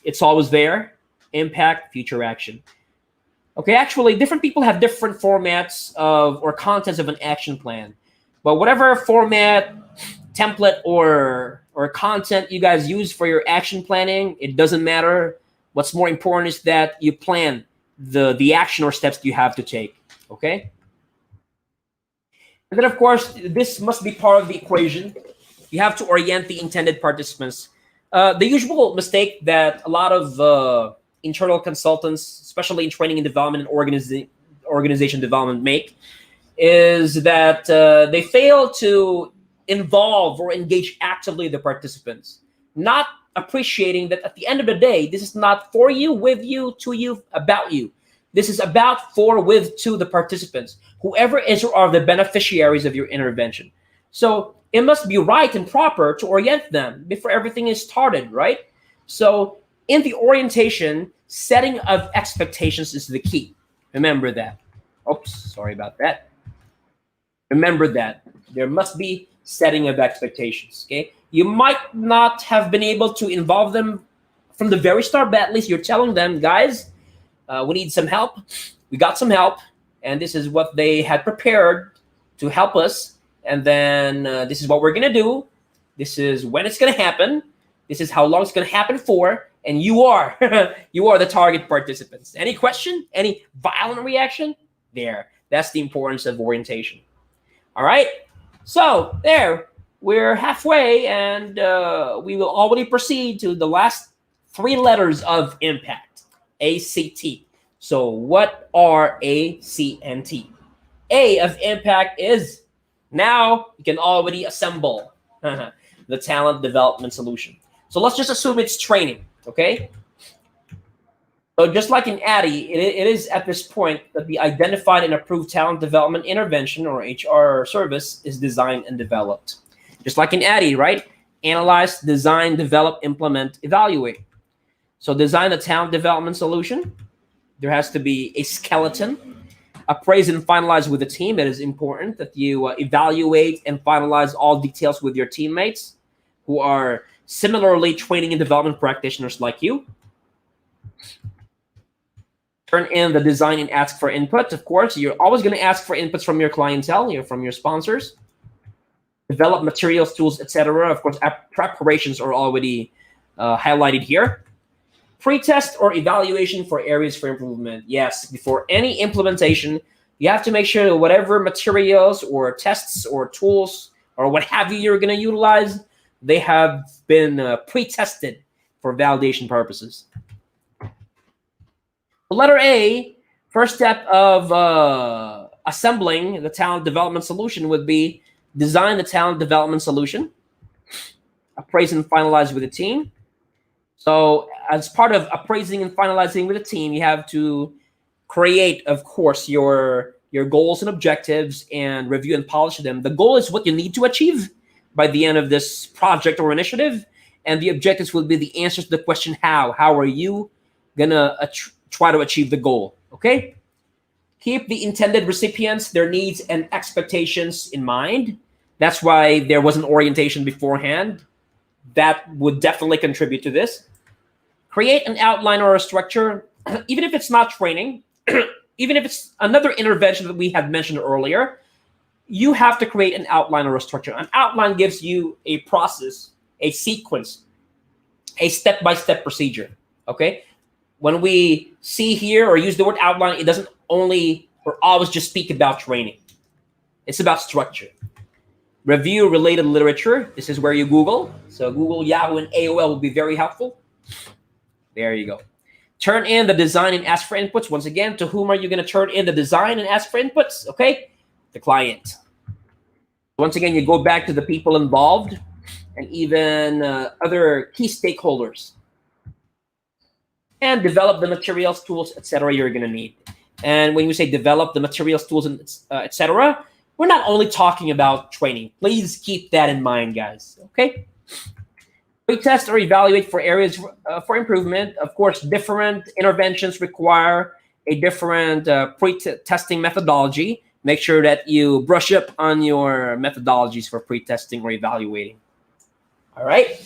it's always there. Impact, future action. Okay, actually, different people have different formats of or contents of an action plan. But whatever format, template, or content you guys use for your action planning, it doesn't matter. What's more important is that you plan the action or steps you have to take, okay? And then, of course, this must be part of the equation. You have to orient the intended participants. The usual mistake that a lot of internal consultants, especially in training and development and organization development, make is that they fail to involve or engage actively the participants, not appreciating that at the end of the day, this is not for you, with you, to you, about you. This is about, for, with, to the participants, whoever is or are the beneficiaries of your intervention. So it must be right and proper to orient them before everything is started, right? So in the orientation, setting of expectations is the key. Remember that. Oops, sorry about that. Remember that there must be setting of expectations, okay? You might not have been able to involve them from the very start, but at least you're telling them, guys, we need some help. We got some help, and this is what they had prepared to help us. And then this is what we're gonna do. This is when it's gonna happen. This is how long it's gonna happen for, and you are you are the target participants. Any question? Any violent reaction? There. That's the importance of orientation. All right. So there, we're halfway, and we will already proceed to the last 3 letters of impact, ACT. So what are A, C, and T? A of impact is now you can already assemble the talent development solution. So let's just assume it's training, okay? So just like in ADDIE, it is at this point that the identified and approved talent development intervention or HR service is designed and developed. Just like in ADDIE, right? Analyze, design, develop, implement, evaluate. So design a talent development solution. There has to be a skeleton. Appraise and finalize with the team. It is important that you evaluate and finalize all details with your teammates who are similarly training and development practitioners like you. Turn in the design and ask for input. Of course, you're always going to ask for inputs from your clientele, from your sponsors. Develop materials, tools, etc. Of course, preparations are already highlighted here. Pre-test or evaluation for areas for improvement. Yes, before any implementation, you have to make sure that whatever materials or tests or tools or what have you you're going to utilize, they have been pre-tested for validation purposes. Letter A, first step of assembling the talent development solution would be design the talent development solution, appraise and finalize with the team. So as part of appraising and finalizing with the team, you have to create, of course, your goals and objectives and review and polish them. The goal is what you need to achieve by the end of this project or initiative. And the objectives will be the answers to the question, how. How are you going to try to achieve the goal, okay? Keep the intended recipients, their needs and expectations in mind. That's why there was an orientation beforehand. That would definitely contribute to this. Create an outline or a structure, even if it's not training, even if it's another intervention that we had mentioned earlier, you have to create an outline or a structure. An outline gives you a process, a sequence, a step-by-step procedure, okay? When we see here or use the word outline, it doesn't only or always just speak about training. It's about structure. Review related literature. This is where you Google. So Google, Yahoo, and AOL will be very helpful. There you go. Turn in the design and ask for inputs. Once again, to whom are you going to turn in the design and ask for inputs? Okay, the client. Once again, you go back to the people involved and even other key stakeholders. And develop the materials, tools, etc. you're going to need. And when you say develop the materials, tools, and etc., we're not only talking about training. Please keep that in mind, guys. Okay. Pre-test or evaluate for areas for improvement. Of course, different interventions require a different pre-testing methodology. Make sure that you brush up on your methodologies for pre-testing or evaluating. All right.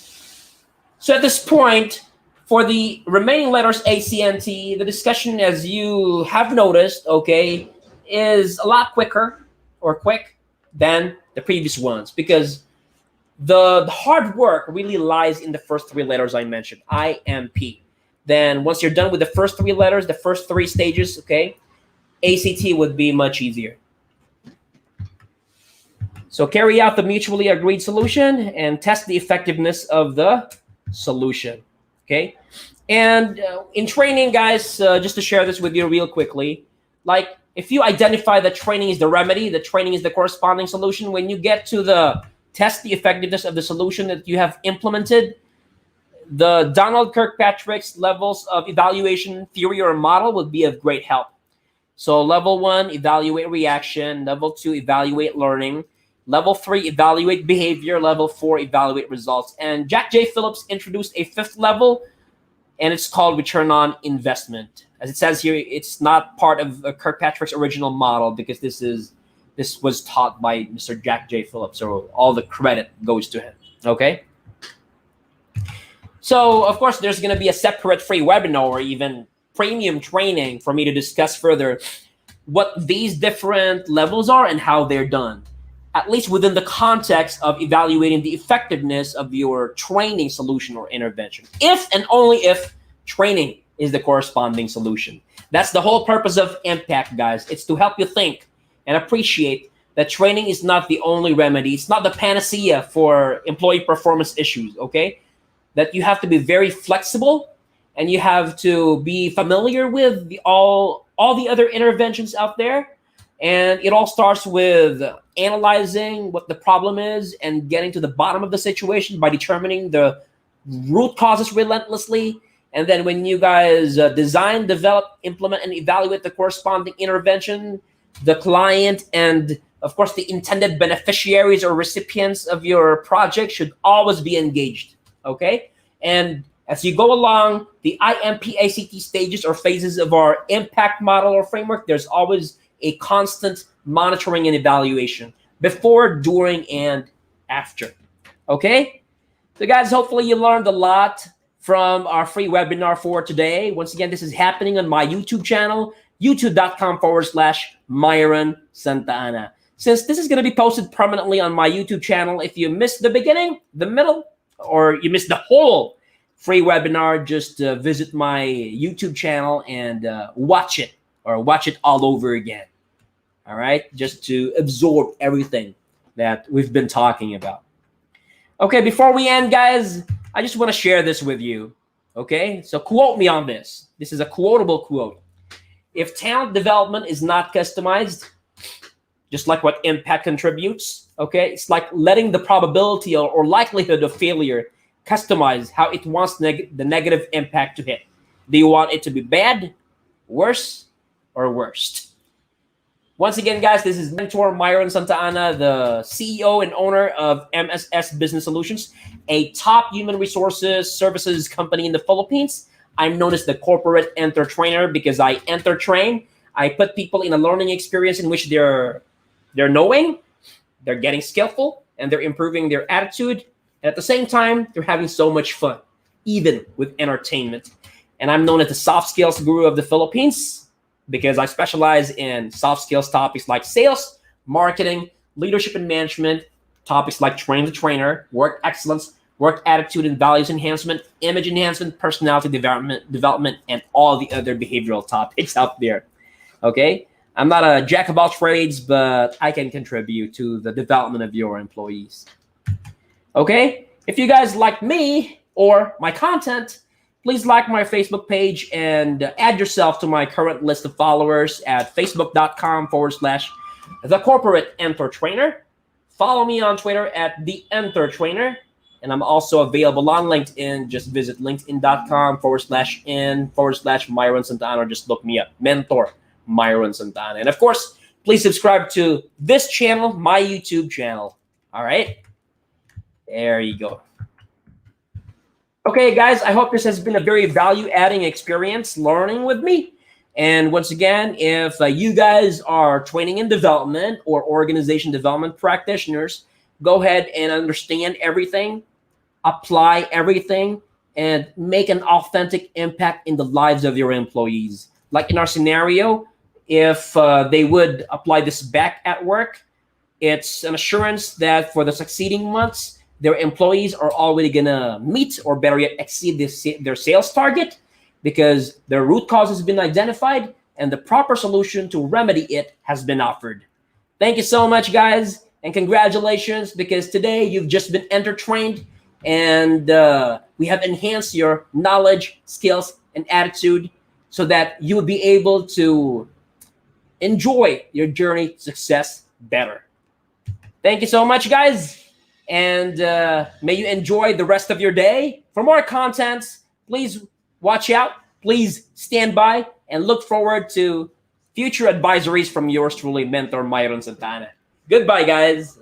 So at this point, for the remaining letters A, C, and T, the discussion, as you have noticed, okay, is a lot quicker or quick than the previous ones because the hard work really lies in the first three letters I mentioned, I.M.P. Then once you're done with the first three letters, the first three stages, okay, ACT would be much easier. So carry out the mutually agreed solution and test the effectiveness of the solution. Okay, and in training, guys, just to share this with you real quickly, like if you identify that training is the remedy, that training is the corresponding solution, when you get to the test the effectiveness of the solution that you have implemented, the Donald Kirkpatrick's levels of evaluation theory or model would be of great help. So level 1, evaluate reaction. Level 2, evaluate learning. Level 3, evaluate behavior. Level 4, evaluate results. And Jack J. Phillips introduced a 5th level, and it's called return on investment. As it says here, it's not part of Kirkpatrick's original model because this was taught by Mr. Jack J. Phillips, so all the credit goes to him. Okay. So of course, there's going to be a separate free webinar or even premium training for me to discuss further what these different levels are and how they're done, at least within the context of evaluating the effectiveness of your training solution or intervention, if and only if training is the corresponding solution. That's the whole purpose of I.M.P.A.C.T, guys. It's to help you think and appreciate that training is not the only remedy. It's not the panacea for employee performance issues, okay? That you have to be very flexible and you have to be familiar with all the other interventions out there. And it all starts with analyzing what the problem is and getting to the bottom of the situation by determining the root causes relentlessly. And then when you guys design, develop, implement, and evaluate the corresponding intervention, the client and of course the intended beneficiaries or recipients of your project should always be engaged. Okay? And as you go along the I.M.P.A.C.T stages or phases of our impact model or framework, there's always a constant monitoring and evaluation before, during, and after. Okay? So guys, hopefully you learned a lot from our free webinar for today. Once again, this is happening on my YouTube channel, youtube.com/Myron Santa Ana. Since this is going to be posted permanently on my YouTube channel, if you missed the beginning, the middle, or you missed the whole free webinar, just visit my YouTube channel and watch it, or watch it all over again. All right, just to absorb everything that we've been talking about. Okay, before we end, guys, I just want to share this with you. Okay, so quote me on this. This is a quotable quote. If talent development is not customized, just like what impact contributes, okay, it's like letting the probability or likelihood of failure customize how it wants the negative impact to hit. Do you want it to be bad, worse, or worst? Once again, guys, this is Mentor Myron Santa Ana, the CEO and owner of MSS Business Solutions, a top human resources services company in the Philippines. I'm known as the corporate entertrainer because I entertrain. I put people in a learning experience in which they're knowing, they're getting skillful, and they're improving their attitude. And at the same time, they're having so much fun, even with entertainment. And I'm known as the soft skills guru of the Philippines because I specialize in soft skills topics like sales, marketing, leadership and management, topics like train the trainer, work excellence, work attitude and values enhancement, image enhancement, personality development, and all the other behavioral topics out there. Okay? I'm not a jack of all trades, but I can contribute to the development of your employees. Okay? If you guys like me or my content, please like my Facebook page and add yourself to my current list of followers at facebook.com/TheCorporateEnterTrainer. Follow me on Twitter at TheEnterTrainer. And I'm also available on LinkedIn. Just visit linkedin.com/in/Myron Santa Ana, or just look me up, Mentor Myron Santa Ana. And of course, please subscribe to this channel, my YouTube channel. All right? There you go. Okay, guys, I hope this has been a very value-adding experience learning with me. And once again, if you guys are training and development or organization development practitioners, go ahead and understand everything, apply everything, and make an authentic impact in the lives of your employees. Like in our scenario, if they would apply this back at work, it's an assurance that for the succeeding months, their employees are already going to meet or better yet exceed their sales target because their root cause has been identified and the proper solution to remedy it has been offered. Thank you so much, guys, and congratulations because today you've just been entertained and we have enhanced your knowledge, skills, and attitude so that you will be able to enjoy your journey to success better. Thank you so much, guys. And may you enjoy the rest of your day. For more content, please watch out. Please stand by and look forward to future advisories from yours truly, Mentor Myron Santa Ana. Goodbye, guys.